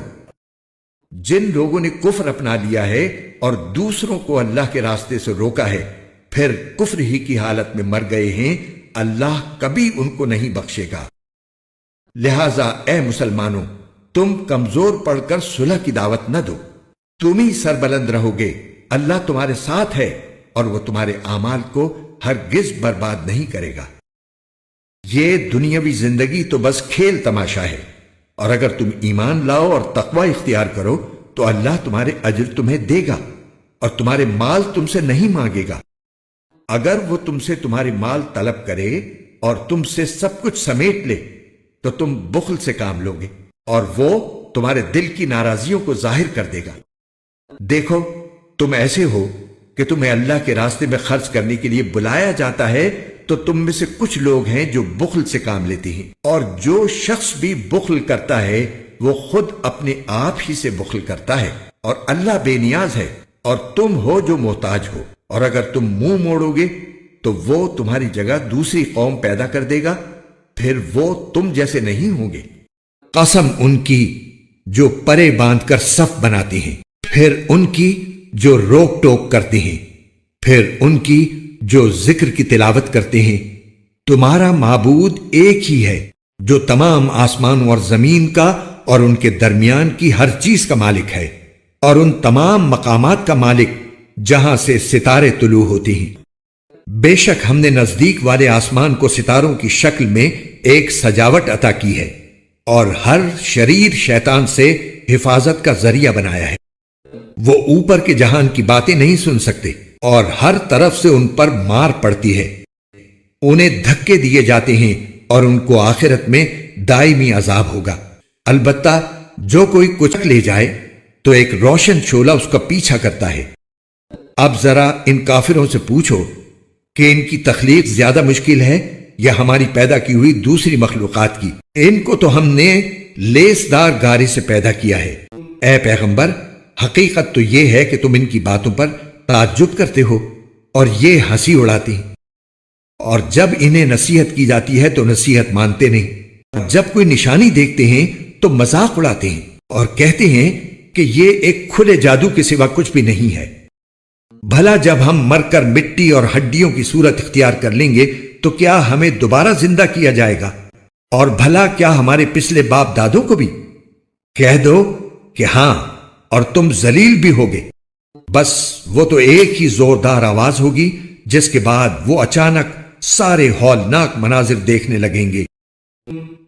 جن لوگوں نے کفر اپنا لیا ہے اور دوسروں کو اللہ کے راستے سے روکا ہے، پھر کفر ہی کی حالت میں مر گئے ہیں، اللہ کبھی ان کو نہیں بخشے گا۔ لہذا اے مسلمانوں، تم کمزور پڑ کر صلح کی دعوت نہ دو، تم ہی سربلند رہو گے، اللہ تمہارے ساتھ ہے اور وہ تمہارے اعمال کو ہرگز برباد نہیں کرے گا۔ یہ دنیاوی زندگی تو بس کھیل تماشا ہے، اور اگر تم ایمان لاؤ اور تقوی اختیار کرو تو اللہ تمہارے اجر تمہیں دے گا اور تمہارے مال تم سے نہیں مانگے گا۔ اگر وہ تم سے تمہارے مال طلب کرے اور تم سے سب کچھ سمیٹ لے تو تم بخل سے کام لوگے، اور وہ تمہارے دل کی ناراضیوں کو ظاہر کر دے گا۔ دیکھو، تم ایسے ہو کہ تمہیں اللہ کے راستے میں خرچ کرنے کے لیے بلایا جاتا ہے تو تم میں سے کچھ لوگ ہیں جو بخل سے کام لیتے ہیں، اور جو شخص بھی بخل کرتا ہے وہ خود اپنے آپ ہی سے بخل کرتا ہے، اور اللہ بے نیاز ہے اور تم ہو جو محتاج ہو، اور اگر تم منہ موڑو گے تو وہ تمہاری جگہ دوسری قوم پیدا کر دے گا، پھر وہ تم جیسے نہیں ہوں گے۔ قسم ان کی جو پرے باندھ کر صف بناتی ہیں، پھر ان کی جو روک ٹوک کرتے ہیں، پھر ان کی جو ذکر کی تلاوت کرتے ہیں۔ تمہارا معبود ایک ہی ہے جو تمام آسمانوں اور زمین کا اور ان کے درمیان کی ہر چیز کا مالک ہے، اور ان تمام مقامات کا مالک جہاں سے ستارے طلوع ہوتے ہیں۔ بے شک ہم نے نزدیک والے آسمان کو ستاروں کی شکل میں ایک سجاوٹ عطا کی ہے اور ہر شریر شیطان سے حفاظت کا ذریعہ بنایا ہے۔ وہ اوپر کے جہان کی باتیں نہیں سن سکتے اور ہر طرف سے ان پر مار پڑتی ہے، انہیں دھکے دیے جاتے ہیں اور ان کو آخرت میں دائمی عذاب ہوگا۔ البتہ جو کوئی کچھ لے جائے تو ایک روشن شعلہ اس کا پیچھا کرتا ہے۔ اب ذرا ان کافروں سے پوچھو کہ ان کی تخلیق زیادہ مشکل ہے یا ہماری پیدا کی ہوئی دوسری مخلوقات کی؟ ان کو تو ہم نے لیسدار گارے سے پیدا کیا ہے۔ اے پیغمبر، حقیقت تو یہ ہے کہ تم ان کی باتوں پر تعجب کرتے ہو اور یہ ہنسی اڑاتے ہیں، اور جب انہیں نصیحت کی جاتی ہے تو نصیحت مانتے نہیں، جب کوئی نشانی دیکھتے ہیں تو مذاق اڑاتے ہیں اور کہتے ہیں کہ یہ ایک کھلے جادو کے سوا کچھ بھی نہیں ہے۔ بھلا جب ہم مر کر مٹی اور ہڈیوں کی صورت اختیار کر لیں گے تو کیا ہمیں دوبارہ زندہ کیا جائے گا؟ اور بھلا کیا ہمارے پچھلے باپ دادوں کو بھی؟ کہہ دو کہ ہاں، اور تم ذلیل بھی ہوگے۔ بس وہ تو ایک ہی زوردار آواز ہوگی جس کے بعد وہ اچانک سارے ہولناک مناظر دیکھنے لگیں گے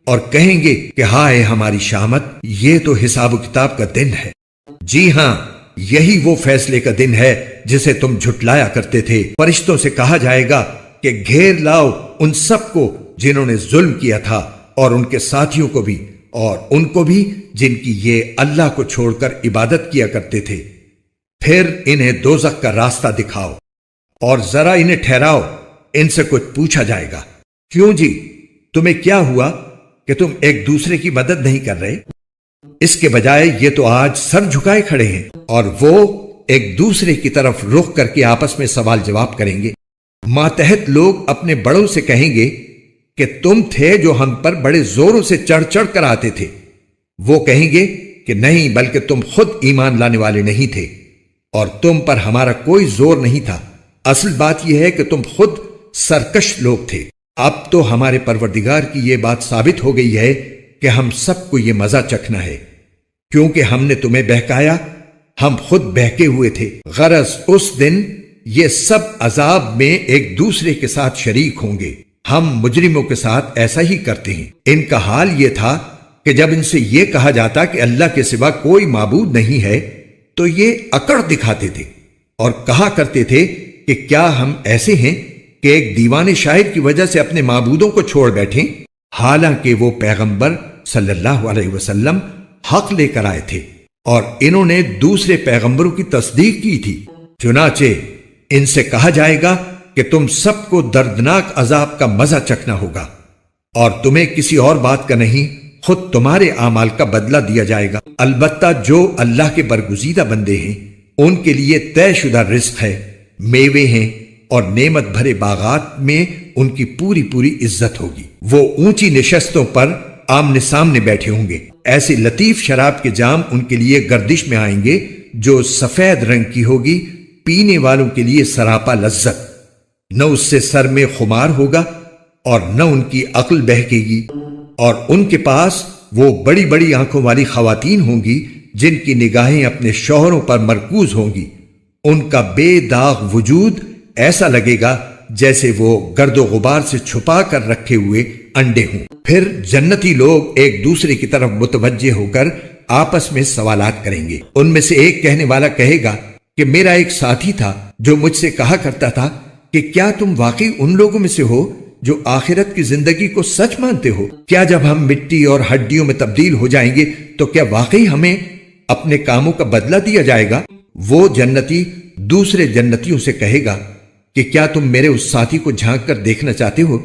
اور کہیں گے کہ ہائے ہماری شامت، یہ تو حساب و کتاب کا دن ہے۔ جی ہاں، یہی وہ فیصلے کا دن ہے جسے تم جھٹلایا کرتے تھے۔ فرشتوں سے کہا جائے گا کہ گھیر لاؤ ان سب کو جنہوں نے ظلم کیا تھا، اور ان کے ساتھیوں کو بھی، اور ان کو بھی جن کی یہ اللہ کو چھوڑ کر عبادت کیا کرتے تھے۔ پھر انہیں دوزخ کا راستہ دکھاؤ اور ذرا انہیں ٹھہراؤ، ان سے کچھ پوچھا جائے گا۔ کیوں جی، تمہیں کیا ہوا کہ تم ایک دوسرے کی مدد نہیں کر رہے؟ اس کے بجائے یہ تو آج سر جھکائے کھڑے ہیں، اور وہ ایک دوسرے کی طرف رخ کر کے آپس میں سوال جواب کریں گے۔ ماتحت لوگ اپنے بڑوں سے کہیں گے کہ تم تھے جو ہم پر بڑے زوروں سے چڑھ چڑھ کر آتے تھے۔ وہ کہیں گے کہ نہیں، بلکہ تم خود ایمان لانے والے نہیں تھے اور تم پر ہمارا کوئی زور نہیں تھا۔ اصل بات یہ ہے کہ تم خود سرکش لوگ تھے۔ اب تو ہمارے پروردگار کی یہ بات ثابت ہو گئی ہے کہ ہم سب کو یہ مزہ چکھنا ہے، کیونکہ ہم نے تمہیں بہکایا، ہم خود بہکے ہوئے تھے۔ غرض اس دن یہ سب عذاب میں ایک دوسرے کے ساتھ شریک ہوں گے۔ ہم مجرموں کے ساتھ ایسا ہی کرتے ہیں۔ ان کا حال یہ تھا کہ جب ان سے یہ کہا جاتا کہ اللہ کے سوا کوئی معبود نہیں ہے تو یہ اکڑ دکھاتے تھے اور کہا کرتے تھے کہ کیا ہم ایسے ہیں کہ ایک دیوانے شاعر کی وجہ سے اپنے معبودوں کو چھوڑ بیٹھیں؟ حالانکہ وہ پیغمبر صلی اللہ علیہ وسلم حق لے کر آئے تھے اور انہوں نے دوسرے پیغمبروں کی تصدیق کی تھی۔ چنانچہ ان سے کہا جائے گا کہ تم سب کو دردناک عذاب کا مزہ چکھنا ہوگا، اور تمہیں کسی اور بات کا نہیں، خود تمہارے اعمال کا بدلہ دیا جائے گا۔ البتہ جو اللہ کے برگزیدہ بندے ہیں ان کے لیے طے شدہ رزق ہے، میوے ہیں اور نعمت بھرے باغات میں ان کی پوری پوری عزت ہوگی۔ وہ اونچی نشستوں پر آمنے سامنے بیٹھے ہوں گے۔ ایسے لطیف شراب کے جام ان کے لیے گردش میں آئیں گے جو سفید رنگ کی ہوگی، پینے والوں کے لیے سراپا لذت۔ نہ اس سے سر میں خمار ہوگا اور نہ ان کی عقل بہکے گی، اور ان کے پاس وہ بڑی بڑی آنکھوں والی خواتین ہوں گی جن کی نگاہیں اپنے شوہروں پر مرکوز ہوں گی۔ ان کا بے داغ وجود ایسا لگے گا جیسے وہ گرد و غبار سے چھپا کر رکھے ہوئے انڈے ہوں۔ پھر جنتی لوگ ایک دوسرے کی طرف متوجہ ہو کر آپس میں سوالات کریں گے۔ ان میں سے ایک کہنے والا کہے گا کہ میرا ایک ساتھی تھا جو مجھ سے کہا کرتا تھا کہ کیا تم واقعی ان لوگوں میں سے ہو جو آخرت کی زندگی کو سچ مانتے ہو؟ کیا جب ہم مٹی اور ہڈیوں میں تبدیل ہو جائیں گے تو کیا واقعی ہمیں اپنے کاموں کا بدلہ دیا جائے گا؟ وہ جنتی دوسرے جنتیوں سے کہے گا کہ کیا تم میرے اس ساتھی کو جھانک کر دیکھنا چاہتے ہو؟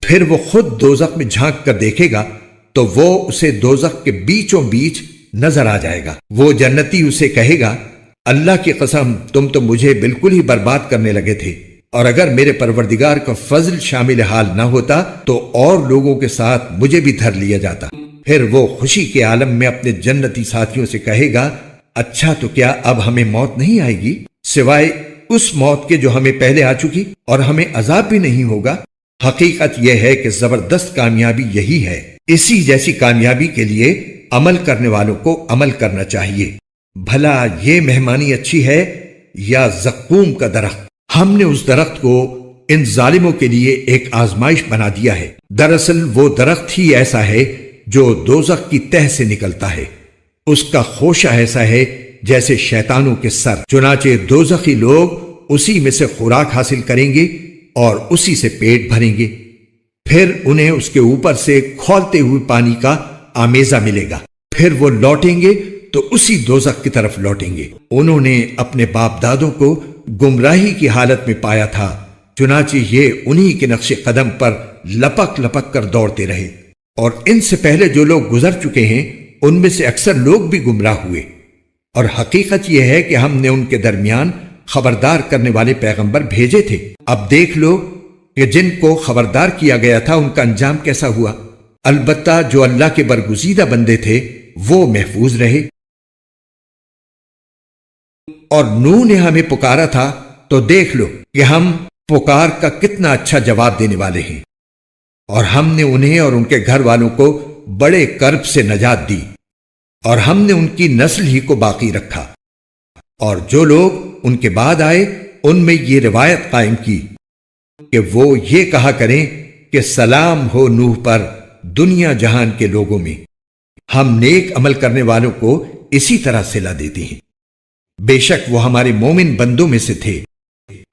پھر وہ خود دوزخ میں جھانک کر دیکھے گا تو وہ اسے دوزخ کے بیچوں بیچ نظر آ جائے گا۔ وہ جنتی اسے کہے گا اللہ کی قسم، تم تو مجھے بالکل ہی برباد کرنے لگے تھے، اور اگر میرے پروردگار کا فضل شامل حال نہ ہوتا تو اور لوگوں کے ساتھ مجھے بھی دھر لیا جاتا۔ پھر وہ خوشی کے عالم میں اپنے جنتی ساتھیوں سے کہے گا اچھا تو کیا اب ہمیں موت نہیں آئے گی سوائے اس موت کے جو ہمیں پہلے آ چکی، اور ہمیں عذاب بھی نہیں ہوگا؟ حقیقت یہ ہے کہ زبردست کامیابی یہی ہے۔ اسی جیسی کامیابی کے لیے عمل کرنے والوں کو عمل کرنا چاہیے۔ بھلا یہ مہمانی اچھی ہے یا زقوم کا درخت؟ ہم نے اس درخت کو ان ظالموں کے لیے ایک آزمائش بنا دیا ہے۔ دراصل وہ درخت ہی ایسا ہے جو دوزخ کی تہ سے نکلتا ہے، اس کا خوشہ ایسا ہے جیسے شیطانوں کے سر۔ چنانچہ دوزخی لوگ اسی میں سے خوراک حاصل کریں گے اور اسی سے پیٹ بھریں گے، پھر انہیں اس کے اوپر سے کھولتے ہوئے پانی کا آمیزہ ملے گا، پھر وہ لوٹیں گے تو اسی دوزخ کی طرف لوٹیں گے۔ انہوں نے اپنے باپ دادوں کو گمراہی کی حالت میں پایا تھا، چنانچہ یہ انہی کے نقش قدم پر لپک لپک کر دوڑتے رہے، اور ان سے پہلے جو لوگ گزر چکے ہیں ان میں سے اکثر لوگ بھی گمراہ ہوئے۔ اور حقیقت یہ ہے کہ ہم نے ان کے درمیان خبردار کرنے والے پیغمبر بھیجے تھے۔ اب دیکھ لو کہ جن کو خبردار کیا گیا تھا ان کا انجام کیسا ہوا۔ البتہ جو اللہ کے برگزیدہ بندے تھے وہ محفوظ رہے۔ اور نوح نے ہمیں پکارا تھا تو دیکھ لو کہ ہم پکار کا کتنا اچھا جواب دینے والے ہیں، اور ہم نے انہیں اور ان کے گھر والوں کو بڑے کرب سے نجات دی، اور ہم نے ان کی نسل ہی کو باقی رکھا۔ اور جو لوگ ان کے بعد آئے ان میں یہ روایت قائم کی کہ وہ یہ کہا کریں کہ سلام ہو نوح پر دنیا جہان کے لوگوں میں، ہم نیک عمل کرنے والوں کو اسی طرح صلہ دیتے ہیں، بے شک وہ ہمارے مومن بندوں میں سے تھے۔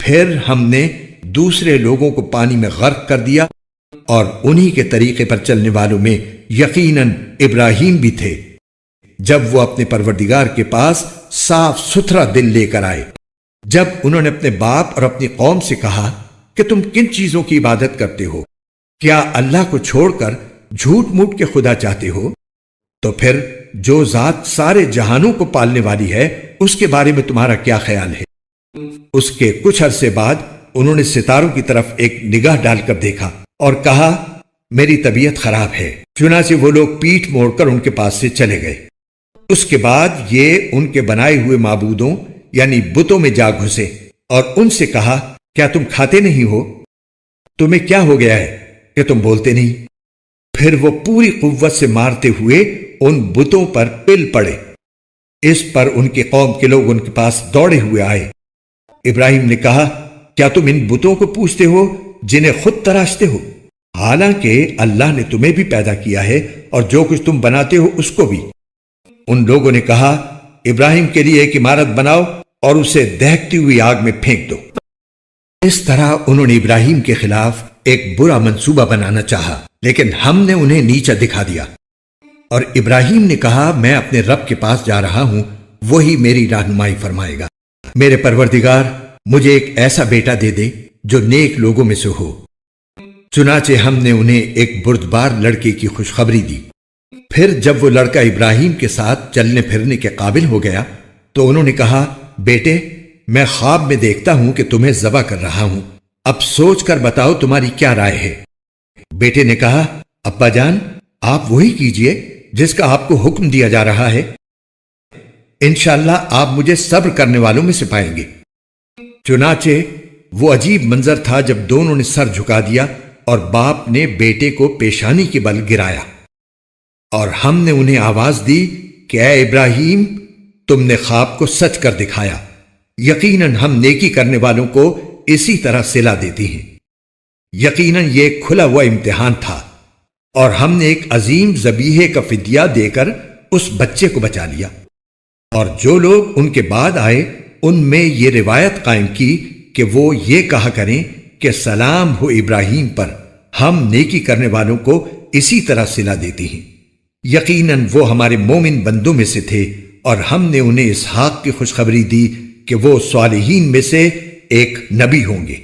پھر ہم نے دوسرے لوگوں کو پانی میں غرق کر دیا، اور انہی کے طریقے پر چلنے والوں میں یقیناً ابراہیم بھی تھے، جب وہ اپنے پروردگار کے پاس صاف ستھرا دل لے کر آئے۔ جب انہوں نے اپنے باپ اور اپنی قوم سے کہا کہ تم کن چیزوں کی عبادت کرتے ہو، کیا اللہ کو چھوڑ کر جھوٹ موٹ کے خدا چاہتے ہو؟ تو پھر جو ذات سارے جہانوں کو پالنے والی ہے اس کے بارے میں تمہارا کیا خیال ہے؟ اس کے کچھ عرصے بعد انہوں نے ستاروں کی طرف ایک نگاہ ڈال کر دیکھا اور کہا میری طبیعت خراب ہے، چنانچہ وہ لوگ پیٹھ موڑ کر ان کے پاس سے چلے گئے۔ اس کے بعد یہ ان کے بنائے ہوئے معبودوں یعنی بتوں میں جا گھسے اور ان سے کہا کیا تم کھاتے نہیں ہو؟ تمہیں کیا ہو گیا ہے کہ تم بولتے نہیں؟ پھر وہ پوری قوت سے مارتے ہوئے ان بتوں پر پل پڑے۔ اس پر ان کی قوم کے لوگ ان کے پاس دوڑے ہوئے آئے۔ ابراہیم نے کہا کیا تم ان بتوں کو پوجتے ہو جنہیں خود تراشتے ہو؟ حالانکہ اللہ نے تمہیں بھی پیدا کیا ہے اور جو کچھ تم بناتے ہو اس کو بھی۔ ان لوگوں نے کہا ابراہیم کے لیے ایک عمارت بناؤ اور اسے دہکتی ہوئی آگ میں پھینک دو۔ اس طرح انہوں نے ابراہیم کے خلاف ایک برا منصوبہ بنانا چاہا، لیکن ہم نے انہیں نیچا دکھا دیا۔ اور ابراہیم نے کہا میں اپنے رب کے پاس جا رہا ہوں، وہی میری رہنمائی فرمائے گا۔ میرے پروردگار مجھے ایک ایسا بیٹا دے دے جو نیک لوگوں میں سے ہو۔ چنانچہ ہم نے انہیں ایک بردبار لڑکے کی خوشخبری دی۔ پھر جب وہ لڑکا ابراہیم کے ساتھ چلنے پھرنے کے قابل ہو گیا تو انہوں نے کہا بیٹے میں خواب میں دیکھتا ہوں کہ تمہیں ذبح کر رہا ہوں، اب سوچ کر بتاؤ تمہاری کیا رائے ہے؟ بیٹے نے کہا ابا جان آپ وہی کیجئے جس کا آپ کو حکم دیا جا رہا ہے، انشاءاللہ آپ مجھے صبر کرنے والوں میں سے پائیں گے۔ چنانچہ وہ عجیب منظر تھا جب دونوں نے سر جھکا دیا اور باپ نے بیٹے کو پیشانی کے بل گرایا، اور ہم نے انہیں آواز دی کہ اے ابراہیم تم نے خواب کو سچ کر دکھایا، یقیناً ہم نیکی کرنے والوں کو اسی طرح صلہ دیتی ہیں۔ یقیناً یہ ایک کھلا ہوا امتحان تھا، اور ہم نے ایک عظیم ذبیحے کا فدیہ دے کر اس بچے کو بچا لیا۔ اور جو لوگ ان کے بعد آئے ان میں یہ روایت قائم کی کہ وہ یہ کہا کریں کہ سلام ہو ابراہیم پر، ہم نیکی کرنے والوں کو اسی طرح صلہ دیتی ہیں۔ یقیناً وہ ہمارے مومن بندوں میں سے تھے، اور ہم نے انہیں اسحاق کی خوشخبری دی کہ وہ صالحین میں سے ایک نبی ہوں گے،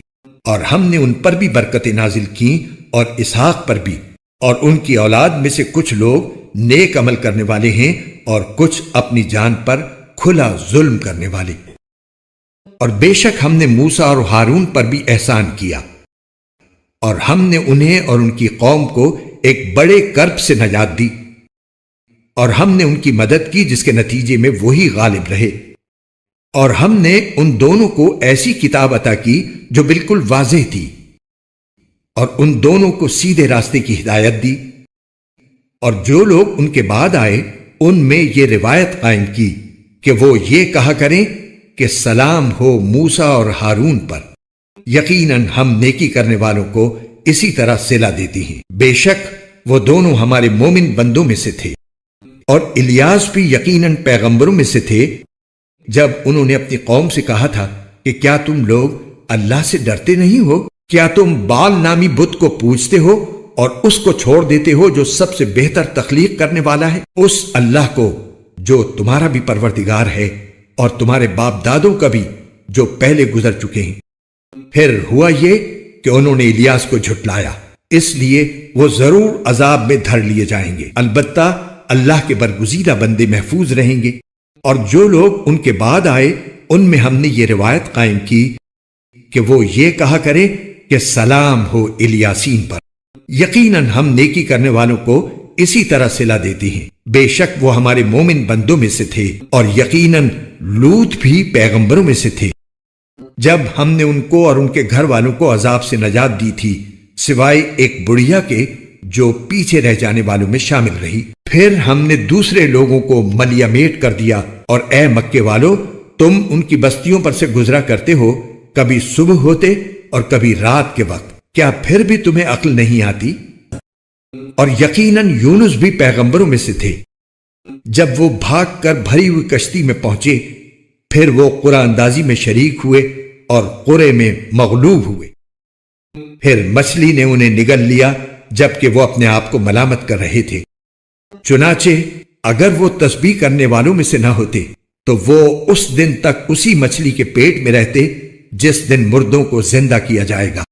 اور ہم نے ان پر بھی برکتیں نازل کیں اور اسحاق پر بھی، اور ان کی اولاد میں سے کچھ لوگ نیک عمل کرنے والے ہیں اور کچھ اپنی جان پر کھلا ظلم کرنے والے۔ اور بے شک ہم نے موسیٰ اور ہارون پر بھی احسان کیا، اور ہم نے انہیں اور ان کی قوم کو ایک بڑے کرب سے نجات دی، اور ہم نے ان کی مدد کی جس کے نتیجے میں وہی غالب رہے۔ اور ہم نے ان دونوں کو ایسی کتاب عطا کی جو بالکل واضح تھی، اور ان دونوں کو سیدھے راستے کی ہدایت دی۔ اور جو لوگ ان کے بعد آئے ان میں یہ روایت قائم کی کہ وہ یہ کہا کریں کہ سلام ہو موسیٰ اور ہارون پر، یقیناً ہم نیکی کرنے والوں کو اسی طرح صلہ دیتی ہیں۔ بے شک وہ دونوں ہمارے مومن بندوں میں سے تھے، اور الیاس بھی یقیناً پیغمبروں میں سے تھے۔ جب انہوں نے اپنی قوم سے کہا تھا کہ کیا تم لوگ اللہ سے ڈرتے نہیں ہو؟ کیا تم بال نامی بت کو پوجتے ہو اور اس کو چھوڑ دیتے ہو جو سب سے بہتر تخلیق کرنے والا ہے، اس اللہ کو جو تمہارا بھی پروردگار ہے اور تمہارے باپ دادوں کا بھی جو پہلے گزر چکے ہیں۔ پھر ہوا یہ کہ انہوں نے الیاس کو جھٹلایا، اس لیے وہ ضرور عذاب میں دھر لیے جائیں گے۔ البتہ اللہ کے برگزیدہ بندے محفوظ رہیں گے، اور جو لوگ ان کے بعد آئے ان میں ہم نے یہ روایت قائم کی کہ وہ یہ کہا کرے کہ سلام ہو الیاسین پر۔ یقیناً ہم نیکی کرنے والوں کو اسی طرح صلہ دیتی ہیں۔ بے شک وہ ہمارے مومن بندوں میں سے تھے، اور یقیناً لوط بھی پیغمبروں میں سے تھے۔ جب ہم نے ان کو اور ان کے گھر والوں کو عذاب سے نجات دی تھی، سوائے ایک بڑھیا کے جو پیچھے رہ جانے والوں میں شامل رہی، پھر ہم نے دوسرے لوگوں کو ملیا میٹ کر دیا۔ اور اے مکے والو، تم ان کی بستیوں پر سے گزرا کرتے ہو، کبھی صبح ہوتے اور کبھی رات کے وقت، کیا پھر بھی تمہیں عقل نہیں آتی؟ اور یقیناً یونس بھی پیغمبروں میں سے تھے۔ جب وہ بھاگ کر بھری ہوئی کشتی میں پہنچے، پھر وہ قرعہ اندازی میں شریک ہوئے اور قرعے میں مغلوب ہوئے۔ پھر مچھلی نے انہیں نگل لیا جبکہ وہ اپنے آپ کو ملامت کر رہے تھے۔ چنانچہ اگر وہ تسبیح کرنے والوں میں سے نہ ہوتے تو وہ اس دن تک اسی مچھلی کے پیٹ میں رہتے جس دن مردوں کو زندہ کیا جائے گا۔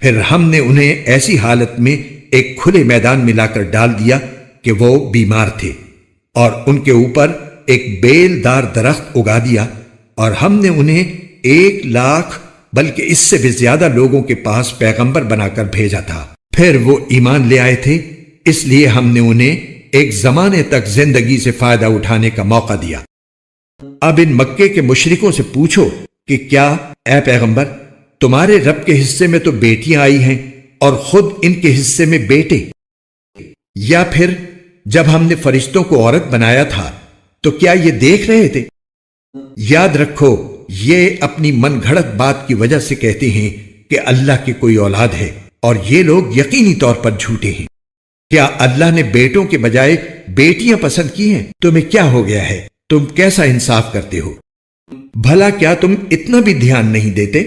پھر ہم نے انہیں ایسی حالت میں ایک کھلے میدان میں لا کر ڈال دیا کہ وہ بیمار تھے، اور ان کے اوپر ایک بیل دار درخت اگا دیا، اور ہم نے انہیں 1,00,000 بلکہ اس سے بھی زیادہ لوگوں کے پاس پیغمبر بنا کر بھیجا تھا۔ پھر وہ ایمان لے آئے تھے، اس لیے ہم نے انہیں ایک زمانے تک زندگی سے فائدہ اٹھانے کا موقع دیا۔ اب ان مکے کے مشرکوں سے پوچھو کہ کیا اے پیغمبر تمہارے رب کے حصے میں تو بیٹیاں آئی ہیں اور خود ان کے حصے میں بیٹے، یا پھر جب ہم نے فرشتوں کو عورت بنایا تھا تو کیا یہ دیکھ رہے تھے؟ یاد رکھو یہ اپنی من گھڑت بات کی وجہ سے کہتے ہیں کہ اللہ کی کوئی اولاد ہے، اور یہ لوگ یقینی طور پر جھوٹے ہیں۔ کیا اللہ نے بیٹوں کے بجائے بیٹیاں پسند کی ہیں؟ تمہیں کیا ہو گیا ہے؟ تم کیسا انصاف کرتے ہو؟ بھلا کیا تم اتنا بھی دھیان نہیں دیتے؟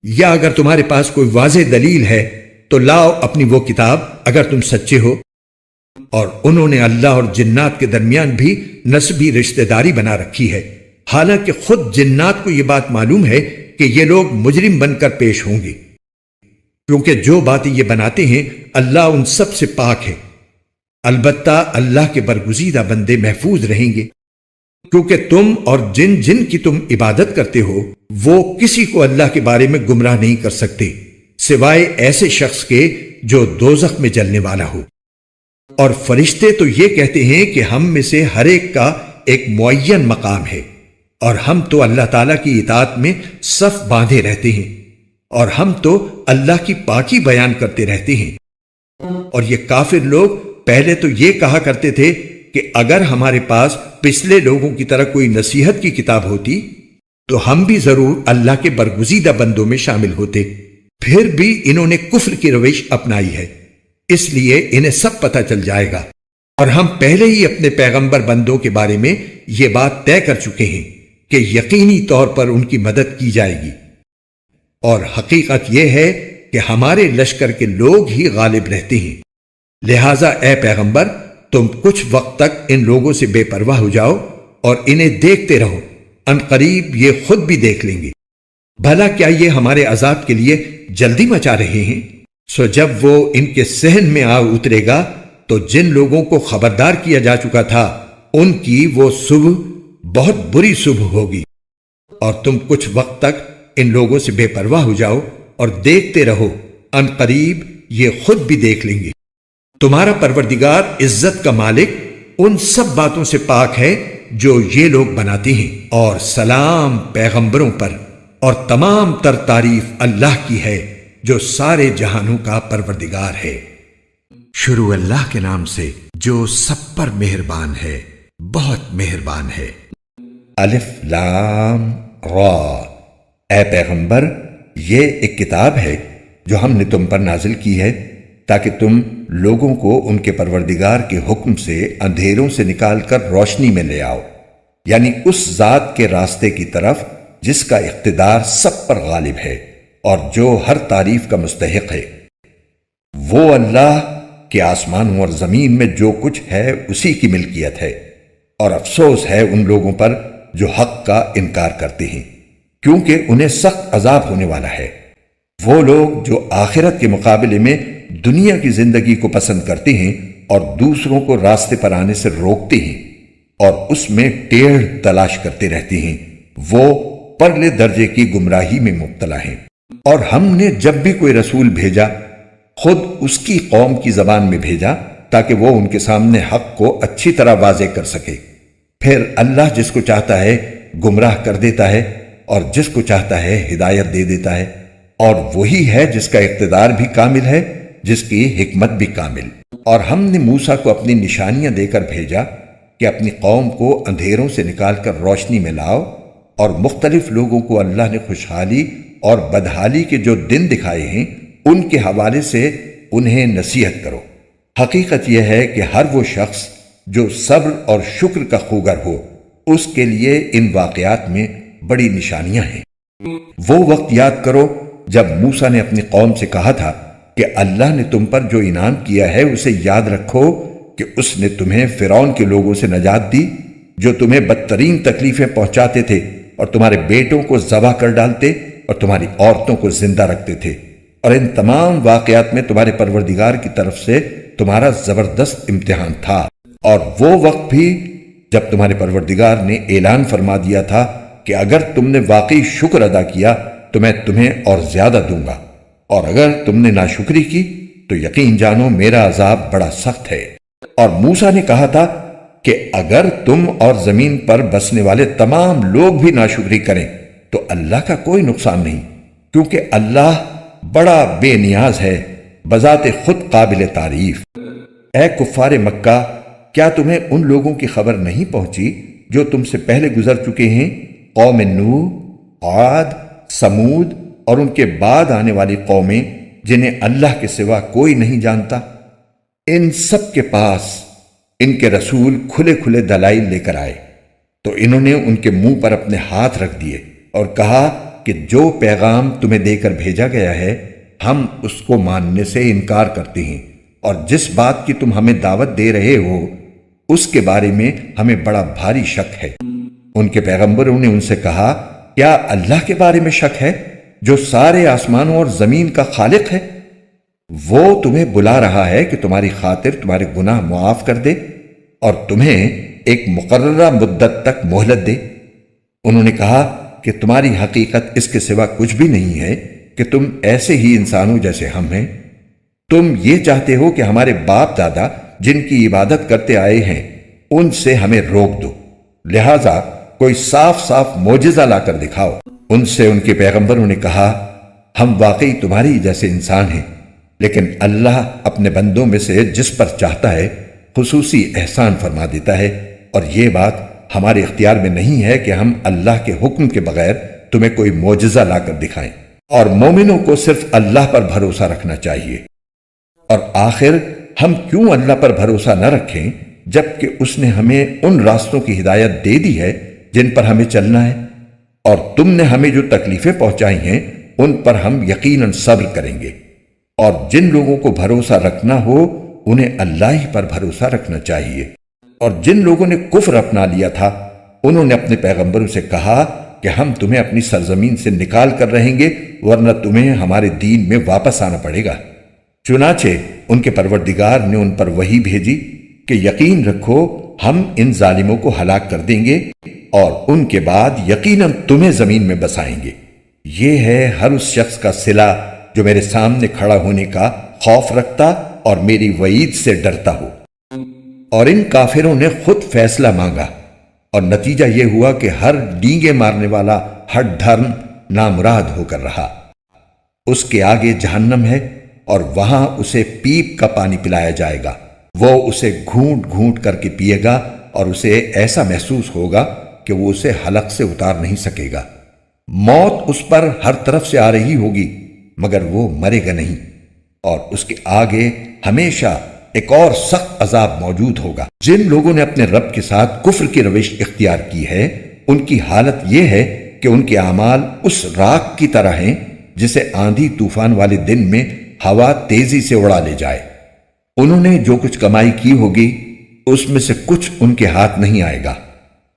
یا اگر تمہارے پاس کوئی واضح دلیل ہے تو لاؤ اپنی وہ کتاب اگر تم سچے ہو۔ اور انہوں نے اللہ اور جنات کے درمیان بھی نسبی رشتہ داری بنا رکھی ہے، حالانکہ خود جنات کو یہ بات معلوم ہے کہ یہ لوگ مجرم بن کر پیش ہوں گے، کیونکہ جو باتیں یہ بناتے ہیں اللہ ان سب سے پاک ہے۔ البتہ اللہ کے برگزیدہ بندے محفوظ رہیں گے، کیونکہ تم اور جن جن کی تم عبادت کرتے ہو وہ کسی کو اللہ کے بارے میں گمراہ نہیں کر سکتے سوائے ایسے شخص کے جو دوزخ میں جلنے والا ہو۔ اور فرشتے تو یہ کہتے ہیں کہ ہم میں سے ہر ایک کا ایک معین مقام ہے، اور ہم تو اللہ تعالیٰ کی اطاعت میں صف باندھے رہتے ہیں، اور ہم تو اللہ کی پاکی بیان کرتے رہتے ہیں۔ اور یہ کافر لوگ پہلے تو یہ کہا کرتے تھے کہ اگر ہمارے پاس پچھلے لوگوں کی طرح کوئی نصیحت کی کتاب ہوتی تو ہم بھی ضرور اللہ کے برگزیدہ بندوں میں شامل ہوتے۔ پھر بھی انہوں نے کفر کی روش اپنائی ہے، اس لیے انہیں سب پتہ چل جائے گا، اور ہم پہلے ہی اپنے پیغمبر بندوں کے بارے میں یہ بات طے کر چکے ہیں کہ یقینی طور پر ان کی مدد کی جائے گی، اور حقیقت یہ ہے کہ ہمارے لشکر کے لوگ ہی غالب رہتے ہیں۔ لہٰذا اے پیغمبر تم کچھ وقت تک ان لوگوں سے بے پرواہ ہو جاؤ اور انہیں دیکھتے رہو، ان قریب یہ خود بھی دیکھ لیں گے۔ بھلا کیا یہ ہمارے عذاب کے لیے جلدی مچا رہے ہیں؟ سو جب وہ ان کے صحن میں آ اترے گا تو جن لوگوں کو خبردار کیا جا چکا تھا ان کی وہ صبح بہت بری صبح ہوگی، اور تم کچھ وقت تک ان لوگوں سے بے پرواہ ہو جاؤ اور دیکھتے رہو، ان قریب یہ خود بھی دیکھ لیں گے۔ تمہارا پروردگار عزت کا مالک ان سب باتوں سے پاک ہے جو یہ لوگ بناتے ہیں، اور سلام پیغمبروں پر، اور تمام تر تعریف اللہ کی ہے جو سارے جہانوں کا پروردگار ہے۔ شروع اللہ کے نام سے جو سب پر مہربان ہے، بہت مہربان ہے۔ الف لام را۔ اے پیغمبر یہ ایک کتاب ہے جو ہم نے تم پر نازل کی ہے تاکہ تم لوگوں کو ان کے پروردگار کے حکم سے اندھیروں سے نکال کر روشنی میں لے آؤ، یعنی اس ذات کے راستے کی طرف جس کا اقتدار سب پر غالب ہے اور جو ہر تعریف کا مستحق ہے۔ وہ اللہ کہ آسمانوں اور زمین میں جو کچھ ہے اسی کی ملکیت ہے، اور افسوس ہے ان لوگوں پر جو حق کا انکار کرتے ہیں، کیونکہ انہیں سخت عذاب ہونے والا ہے۔ وہ لوگ جو آخرت کے مقابلے میں دنیا کی زندگی کو پسند کرتے ہیں اور دوسروں کو راستے پر آنے سے روکتے ہیں اور اس میں ٹیڑھ تلاش کرتے رہتے ہیں، وہ پرلے درجے کی گمراہی میں مبتلا ہیں۔ اور ہم نے جب بھی کوئی رسول بھیجا خود اس کی قوم کی زبان میں بھیجا تاکہ وہ ان کے سامنے حق کو اچھی طرح واضح کر سکے۔ پھر اللہ جس کو چاہتا ہے گمراہ کر دیتا ہے اور جس کو چاہتا ہے ہدایت دے دیتا ہے، اور وہی ہے جس کا اقتدار بھی کامل ہے، جس کی حکمت بھی کامل۔ اور ہم نے موسیٰ کو اپنی نشانیاں دے کر بھیجا کہ اپنی قوم کو اندھیروں سے نکال کر روشنی میں لاؤ، اور مختلف لوگوں کو اللہ نے خوشحالی اور بدحالی کے جو دن دکھائے ہیں ان کے حوالے سے انہیں نصیحت کرو۔ حقیقت یہ ہے کہ ہر وہ شخص جو صبر اور شکر کا خوگر ہو اس کے لیے ان واقعات میں بڑی نشانیاں ہیں۔ وہ وقت یاد کرو جب موسیٰ نے اپنی قوم سے کہا تھا کہ اللہ نے تم پر جو انعام کیا ہے اسے یاد رکھو کہ اس نے تمہیں فرعون کے لوگوں سے نجات دی جو تمہیں بدترین تکلیفیں پہنچاتے تھے اور تمہارے بیٹوں کو ذبح کر ڈالتے اور تمہاری عورتوں کو زندہ رکھتے تھے، اور ان تمام واقعات میں تمہارے پروردگار کی طرف سے تمہارا زبردست امتحان تھا۔ اور وہ وقت بھی جب تمہارے پروردگار نے اعلان فرما دیا تھا کہ اگر تم نے واقعی شکر ادا کیا تو میں تمہیں اور زیادہ دوں گا، اور اگر تم نے ناشکری کی تو یقین جانو میرا عذاب بڑا سخت ہے۔ اور موسیٰ نے کہا تھا کہ اگر تم اور زمین پر بسنے والے تمام لوگ بھی ناشکری کریں تو اللہ کا کوئی نقصان نہیں، کیونکہ اللہ بڑا بے نیاز ہے، بذات خود قابل تعریف۔ اے کفار مکہ، کیا تمہیں ان لوگوں کی خبر نہیں پہنچی جو تم سے پہلے گزر چکے ہیں، قوم نوح، عاد، سمود اور ان کے بعد آنے والی قومیں جنہیں اللہ کے سوا کوئی نہیں جانتا؟ ان سب کے پاس ان کے رسول کھلے کھلے دلائل لے کر آئے تو انہوں نے ان کے منہ پر اپنے ہاتھ رکھ دیے اور کہا کہ جو پیغام تمہیں دے کر بھیجا گیا ہے ہم اس کو ماننے سے انکار کرتے ہیں، اور جس بات کی تم ہمیں دعوت دے رہے ہو اس کے بارے میں ہمیں بڑا بھاری شک ہے۔ ان کے پیغمبروں نے ان سے کہا، کیا اللہ کے بارے میں شک ہے جو سارے آسمانوں اور زمین کا خالق ہے؟ وہ تمہیں بلا رہا ہے کہ تمہاری خاطر تمہارے گناہ معاف کر دے اور تمہیں ایک مقررہ مدت تک مہلت دے۔ انہوں نے کہا کہ تمہاری حقیقت اس کے سوا کچھ بھی نہیں ہے کہ تم ایسے ہی انسانوں جیسے ہم ہیں۔ تم یہ چاہتے ہو کہ ہمارے باپ دادا جن کی عبادت کرتے آئے ہیں ان سے ہمیں روک دو، لہذا کوئی صاف صاف معجزہ لا کر دکھاؤ۔ ان سے ان کے پیغمبروں نے کہا، ہم واقعی تمہاری جیسے انسان ہیں، لیکن اللہ اپنے بندوں میں سے جس پر چاہتا ہے خصوصی احسان فرما دیتا ہے، اور یہ بات ہمارے اختیار میں نہیں ہے کہ ہم اللہ کے حکم کے بغیر تمہیں کوئی معجزہ لا کر دکھائیں۔ اور مومنوں کو صرف اللہ پر بھروسہ رکھنا چاہیے۔ اور آخر ہم کیوں اللہ پر بھروسہ نہ رکھیں جبکہ اس نے ہمیں ان راستوں کی ہدایت دے دی ہے جن پر ہمیں چلنا ہے، اور تم نے ہمیں جو تکلیفیں پہنچائی ہیں ان پر ہم یقیناً صبر کریں گے۔ اور جن لوگوں کو بھروسہ رکھنا ہو انہیں اللہ ہی پر بھروسہ رکھنا چاہیے۔ اور جن لوگوں نے کفر اپنا لیا تھا انہوں نے اپنے پیغمبروں سے کہا کہ ہم تمہیں اپنی سرزمین سے نکال کر رہیں گے ورنہ تمہیں ہمارے دین میں واپس آنا پڑے گا۔ چنانچہ ان کے پروردگار نے ان پر وحی بھیجی کہ یقین رکھو ہم ان ظالموں کو ہلاک کر دیں گے اور ان کے بعد یقیناً تمہیں زمین میں بسائیں گے۔ یہ ہے ہر اس شخص کا صلہ جو میرے سامنے کھڑا ہونے کا خوف رکھتا اور میری وعید سے ڈرتا ہو۔ اور ان کافروں نے خود فیصلہ مانگا اور نتیجہ یہ ہوا کہ ہر ڈینگے مارنے والا ہٹ دھرم نامراد ہو کر رہا۔ اس کے آگے جہنم ہے اور وہاں اسے پیپ کا پانی پلایا جائے گا، وہ اسے گھونٹ گھونٹ کر کے پیے گا اور اسے ایسا محسوس ہوگا کہ وہ اسے حلق سے اتار نہیں سکے گا۔ موت اس پر ہر طرف سے آ رہی ہوگی مگر وہ مرے گا نہیں، اور اس کے آگے ہمیشہ ایک اور سخت عذاب موجود ہوگا۔ جن لوگوں نے اپنے رب کے ساتھ کفر کی روش اختیار کی ہے، ان کی حالت یہ ہے کہ ان کے اعمال اس راکھ کی طرح ہیں جسے آندھی طوفان والے دن میں ہوا تیزی سے اڑا لے جائے۔ انہوں نے جو کچھ کمائی کی ہوگی اس میں سے کچھ ان کے ہاتھ نہیں آئے گا۔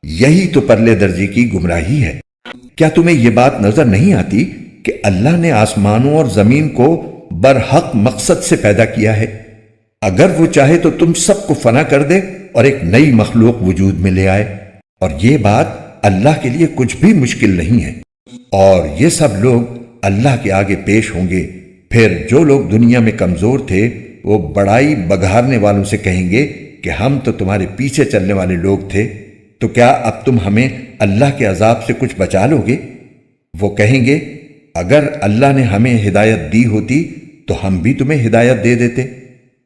یہی تو پرلے درجے کی گمراہی ہے۔ کیا تمہیں یہ بات نظر نہیں آتی کہ اللہ نے آسمانوں اور زمین کو برحق مقصد سے پیدا کیا ہے؟ اگر وہ چاہے تو تم سب کو فنا کر دے اور ایک نئی مخلوق وجود میں لے آئے، اور یہ بات اللہ کے لیے کچھ بھی مشکل نہیں ہے۔ اور یہ سب لوگ اللہ کے آگے پیش ہوں گے۔ پھر جو لوگ دنیا میں کمزور تھے وہ بڑائی بگھارنے والوں سے کہیں گے کہ ہم تو تمہارے پیچھے چلنے والے لوگ تھے، تو کیا اب تم ہمیں اللہ کے عذاب سے کچھ بچا لو گے؟ وہ کہیں گے اگر اللہ نے ہمیں ہدایت دی ہوتی تو ہم بھی تمہیں ہدایت دے دیتے۔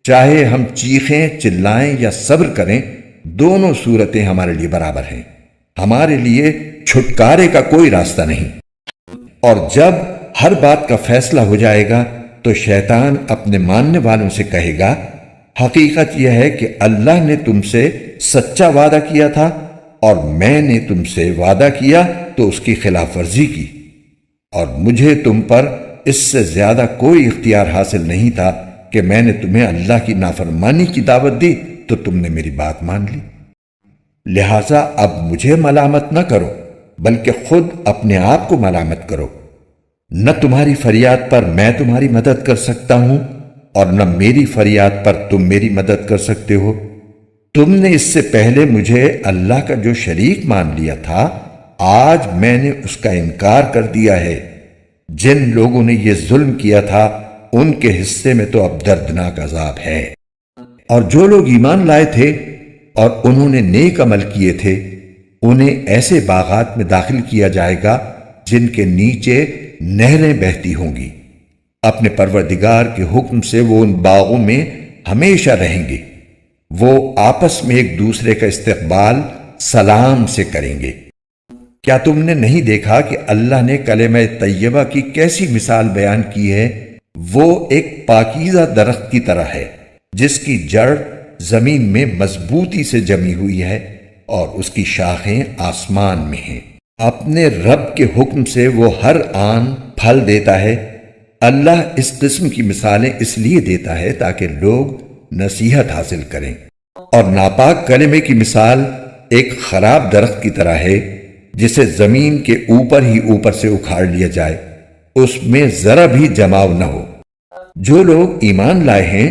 چاہے ہم چیخیں، چلائیں یا صبر کریں، دونوں صورتیں ہمارے لیے برابر ہیں، ہمارے لیے چھٹکارے کا کوئی راستہ نہیں۔ اور جب ہر بات کا فیصلہ ہو جائے گا تو شیطان اپنے ماننے والوں سے کہے گا حقیقت یہ ہے کہ اللہ نے تم سے سچا وعدہ کیا تھا اور میں نے تم سے وعدہ کیا تو اس کی خلاف ورزی کی، اور مجھے تم پر اس سے زیادہ کوئی اختیار حاصل نہیں تھا کہ میں نے تمہیں اللہ کی نافرمانی کی دعوت دی تو تم نے میری بات مان لی۔ لہٰذا اب مجھے ملامت نہ کرو بلکہ خود اپنے آپ کو ملامت کرو۔ نہ تمہاری فریاد پر میں تمہاری مدد کر سکتا ہوں اور نہ میری فریاد پر تم میری مدد کر سکتے ہو۔ تم نے اس سے پہلے مجھے اللہ کا جو شریک مان لیا تھا، آج میں نے اس کا انکار کر دیا ہے۔ جن لوگوں نے یہ ظلم کیا تھا ان کے حصے میں تو اب دردناک عذاب ہے۔ اور جو لوگ ایمان لائے تھے اور انہوں نے نیک عمل کیے تھے، انہیں ایسے باغات میں داخل کیا جائے گا جن کے نیچے نہریں بہتی ہوں گی۔ اپنے پروردگار کے حکم سے وہ ان باغوں میں ہمیشہ رہیں گے۔ وہ آپس میں ایک دوسرے کا استقبال سلام سے کریں گے۔ کیا تم نے نہیں دیکھا کہ اللہ نے کلمہ طیبہ کی کیسی مثال بیان کی ہے؟ وہ ایک پاکیزہ درخت کی طرح ہے جس کی جڑ زمین میں مضبوطی سے جمی ہوئی ہے اور اس کی شاخیں آسمان میں ہیں۔ اپنے رب کے حکم سے وہ ہر آن پھل دیتا ہے۔ اللہ اس قسم کی مثالیں اس لیے دیتا ہے تاکہ لوگ نصیحت حاصل کریں۔ اور ناپاک کلمے کی مثال ایک خراب درخت کی طرح ہے جسے زمین کے اوپر ہی اوپر سے اکھاڑ لیا جائے، اس میں ذرا بھی جماؤ نہ ہو۔ جو لوگ ایمان لائے ہیں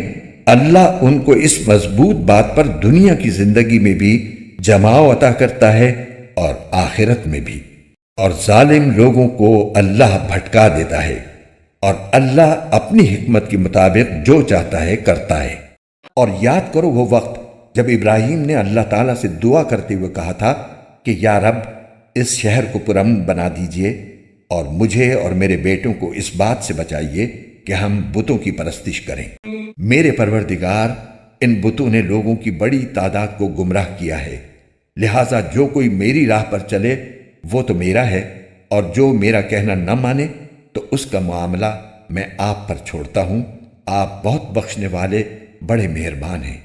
اللہ ان کو اس مضبوط بات پر دنیا کی زندگی میں بھی جماؤ عطا کرتا ہے اور آخرت میں بھی، اور ظالم لوگوں کو اللہ بھٹکا دیتا ہے، اور اللہ اپنی حکمت کے مطابق جو چاہتا ہے کرتا ہے۔ اور یاد کرو وہ وقت جب ابراہیم نے اللہ تعالیٰ سے دعا کرتے ہوئے کہا تھا کہ یا رب اس شہر کو پرامن بنا دیجئے اور مجھے اور میرے بیٹوں کو اس بات سے بچائیے کہ ہم بتوں کی پرستش کریں۔ میرے پروردگار، ان بتوں نے لوگوں کی بڑی تعداد کو گمراہ کیا ہے، لہٰذا جو کوئی میری راہ پر چلے وہ تو میرا ہے، اور جو میرا کہنا نہ مانے تو اس کا معاملہ میں آپ پر چھوڑتا ہوں۔ آپ بہت بخشنے والے بڑے مہربان ہیں۔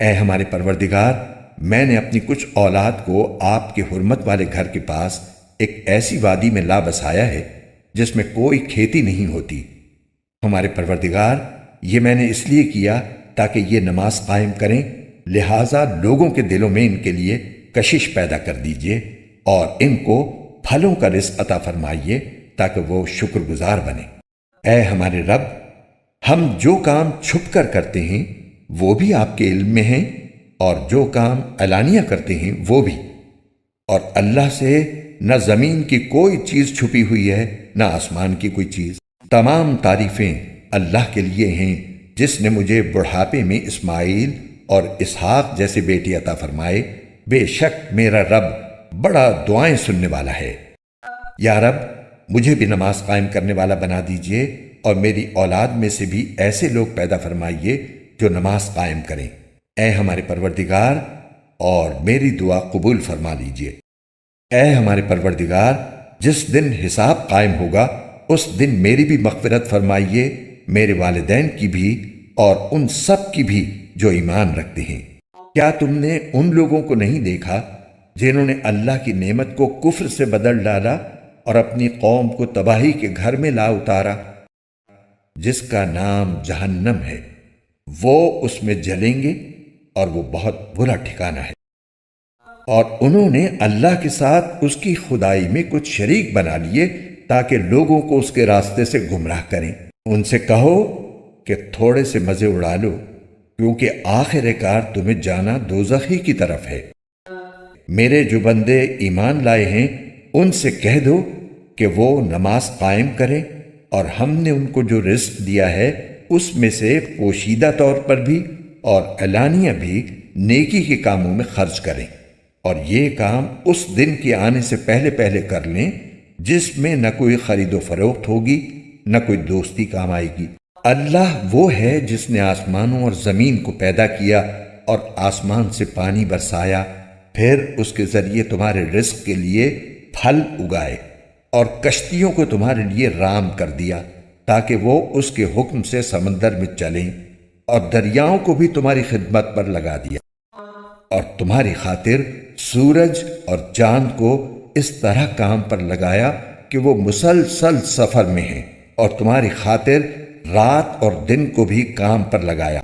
اے ہمارے پروردگار، میں نے اپنی کچھ اولاد کو آپ کے حرمت والے گھر کے پاس ایک ایسی وادی میں لا بسایا ہے جس میں کوئی کھیتی نہیں ہوتی۔ ہمارے پروردگار، یہ میں نے اس لیے کیا تاکہ یہ نماز قائم کریں، لہٰذا لوگوں کے دلوں میں ان کے لیے کشش پیدا کر دیجئے اور ان کو پھلوں کا رزق عطا فرمائیے تاکہ وہ شکر گزار بنیں۔ اے ہمارے رب، ہم جو کام چھپ کر کرتے ہیں وہ بھی آپ کے علم میں ہیں، اور جو کام علانیہ کرتے ہیں وہ بھی، اور اللہ سے نہ زمین کی کوئی چیز چھپی ہوئی ہے نہ آسمان کی کوئی چیز۔ تمام تعریفیں اللہ کے لیے ہیں جس نے مجھے بڑھاپے میں اسماعیل اور اسحاق جیسے بیٹے عطا فرمائے۔ بے شک میرا رب بڑا دعائیں سننے والا ہے۔ یا رب، مجھے بھی نماز قائم کرنے والا بنا دیجئے اور میری اولاد میں سے بھی ایسے لوگ پیدا فرمائیے جو نماز قائم کریں۔ اے ہمارے پروردگار، اور میری دعا قبول فرما لیجئے۔ اے ہمارے پروردگار، جس دن حساب قائم ہوگا اس دن میری بھی مغفرت فرمائیے، میرے والدین کی بھی اور ان سب کی بھی جو ایمان رکھتے ہیں۔ کیا تم نے ان لوگوں کو نہیں دیکھا جنہوں نے اللہ کی نعمت کو کفر سے بدل ڈالا اور اپنی قوم کو تباہی کے گھر میں لا اتارا، جس کا نام جہنم ہے، وہ اس میں جلیں گے اور وہ بہت برا ٹھکانہ ہے۔ اور انہوں نے اللہ کے ساتھ اس کی خدائی میں کچھ شریک بنا لیے تاکہ لوگوں کو اس کے راستے سے گمراہ کریں۔ ان سے کہو کہ تھوڑے سے مزے اڑا لو، کیونکہ آخر کار تمہیں جانا دوزخ ہی کی طرف ہے۔ میرے جو بندے ایمان لائے ہیں ان سے کہہ دو کہ وہ نماز قائم کریں، اور ہم نے ان کو جو رزق دیا ہے اس میں سے پوشیدہ طور پر بھی اور اعلانیہ بھی نیکی کے کاموں میں خرچ کریں، اور یہ کام اس دن کے آنے سے پہلے پہلے کر لیں جس میں نہ کوئی خرید و فروخت ہوگی نہ کوئی دوستی کام آئے گی۔ اللہ وہ ہے جس نے آسمانوں اور زمین کو پیدا کیا اور آسمان سے پانی برسایا، پھر اس کے ذریعے تمہارے رزق کے لیے پھل اگائے، اور کشتیوں کو تمہارے لیے رام کر دیا تاکہ وہ اس کے حکم سے سمندر میں چلیں، اور دریاؤں کو بھی تمہاری خدمت پر لگا دیا، اور تمہاری خاطر سورج اور چاند کو اس طرح کام پر لگایا کہ وہ مسلسل سفر میں ہیں، اور تمہاری خاطر رات اور دن کو بھی کام پر لگایا،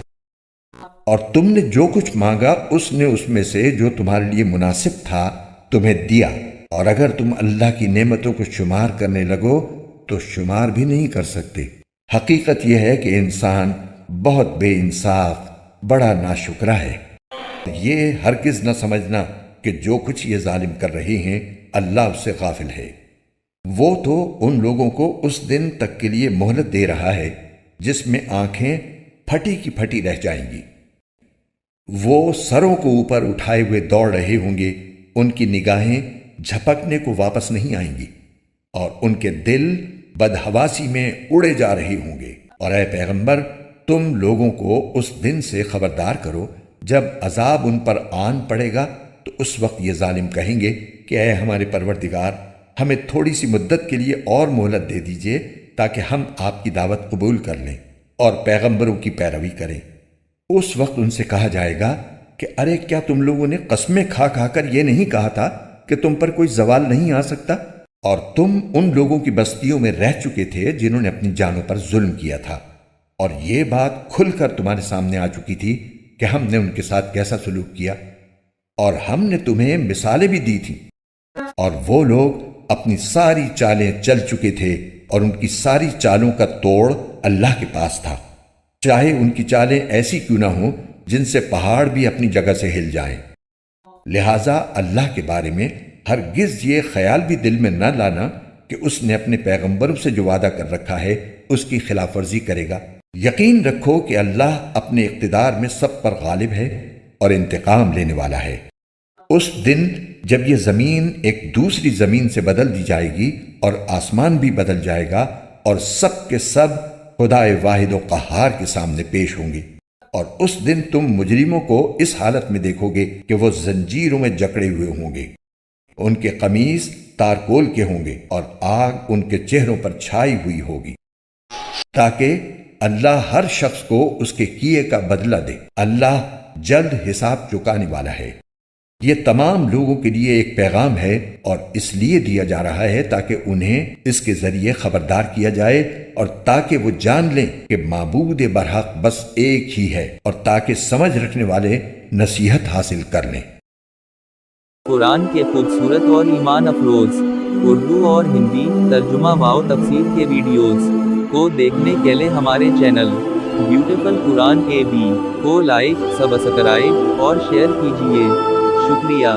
اور تم نے جو کچھ مانگا اس نے اس میں سے جو تمہارے لیے مناسب تھا تمہیں دیا، اور اگر تم اللہ کی نعمتوں کو شمار کرنے لگو تو شمار بھی نہیں کر سکتے۔ حقیقت یہ ہے کہ انسان بہت بے انصاف، بڑا ناشکرا ہے۔ یہ ہرگز نہ سمجھنا کہ جو کچھ یہ ظالم کر رہے ہیں اللہ اس سے غافل ہے۔ وہ تو ان لوگوں کو اس دن تک کے لیے مہلت دے رہا ہے جس میں آنکھیں پھٹی کی پھٹی رہ جائیں گی۔ وہ سروں کو اوپر اٹھائے ہوئے دوڑ رہے ہوں گے، ان کی نگاہیں جھپکنے کو واپس نہیں آئیں گی، اور ان کے دل بدحواسی میں اڑے جا رہے ہوں گے۔ اور اے پیغمبر، تم لوگوں کو اس دن سے خبردار کرو جب عذاب ان پر آن پڑے گا تو اس وقت یہ ظالم کہیں گے کہ اے ہمارے پروردگار، ہمیں تھوڑی سی مدت کے لیے اور مہلت دے دیجئے تاکہ ہم آپ کی دعوت قبول کر لیں اور پیغمبروں کی پیروی کریں۔ اس وقت ان سے کہا جائے گا کہ ارے کیا تم لوگوں نے قسمیں کھا کھا کر یہ نہیں کہا تھا کہ تم پر کوئی زوال نہیں آ سکتا؟ اور تم ان لوگوں کی بستیوں میں رہ چکے تھے جنہوں نے اپنی جانوں پر ظلم کیا تھا، اور یہ بات کھل کر تمہارے سامنے آ چکی تھی کہ ہم نے ان کے ساتھ کیسا سلوک کیا، اور ہم نے تمہیں مثالیں بھی دی تھیں، اور وہ لوگ اپنی ساری چالیں چل چکے تھے، اور ان کی ساری چالوں کا توڑ اللہ کے پاس تھا، چاہے ان کی چالیں ایسی کیوں نہ ہوں جن سے پہاڑ بھی اپنی جگہ سے ہل جائیں۔ لہٰذا اللہ کے بارے میں ہرگز یہ خیال بھی دل میں نہ لانا کہ اس نے اپنے پیغمبروں سے جو وعدہ کر رکھا ہے اس کی خلاف ورزی کرے گا۔ یقین رکھو کہ اللہ اپنے اقتدار میں سب پر غالب ہے اور انتقام لینے والا ہے۔ اس دن جب یہ زمین ایک دوسری زمین سے بدل دی جائے گی اور آسمان بھی بدل جائے گا، اور سب کے سب خدائے واحد و قہار کے سامنے پیش ہوں گے، اور اس دن تم مجرموں کو اس حالت میں دیکھو گے کہ وہ زنجیروں میں جکڑے ہوئے ہوں گے، ان کے قمیص تارکول کے ہوں گے، اور آگ ان کے چہروں پر چھائی ہوئی ہوگی، تاکہ اللہ ہر شخص کو اس کے کیے کا بدلہ دے۔ اللہ جلد حساب چکانے والا ہے۔ یہ تمام لوگوں کے لیے ایک پیغام ہے، اور اس لیے دیا جا رہا ہے تاکہ انہیں اس کے ذریعے خبردار کیا جائے، اور تاکہ وہ جان لیں کہ معبود برحق بس ایک ہی ہے، اور تاکہ سمجھ رکھنے والے نصیحت حاصل کر لیں۔ قرآن کے خوبصورت اور ایمان افروز اردو اور ہندی ترجمہ و تفسیر کے ویڈیوز کو دیکھنے کے لیے ہمارے چینل بیوٹیفل قرآن AB کو لائک، سبسکرائب اور شیئر کیجیے۔ شکریہ۔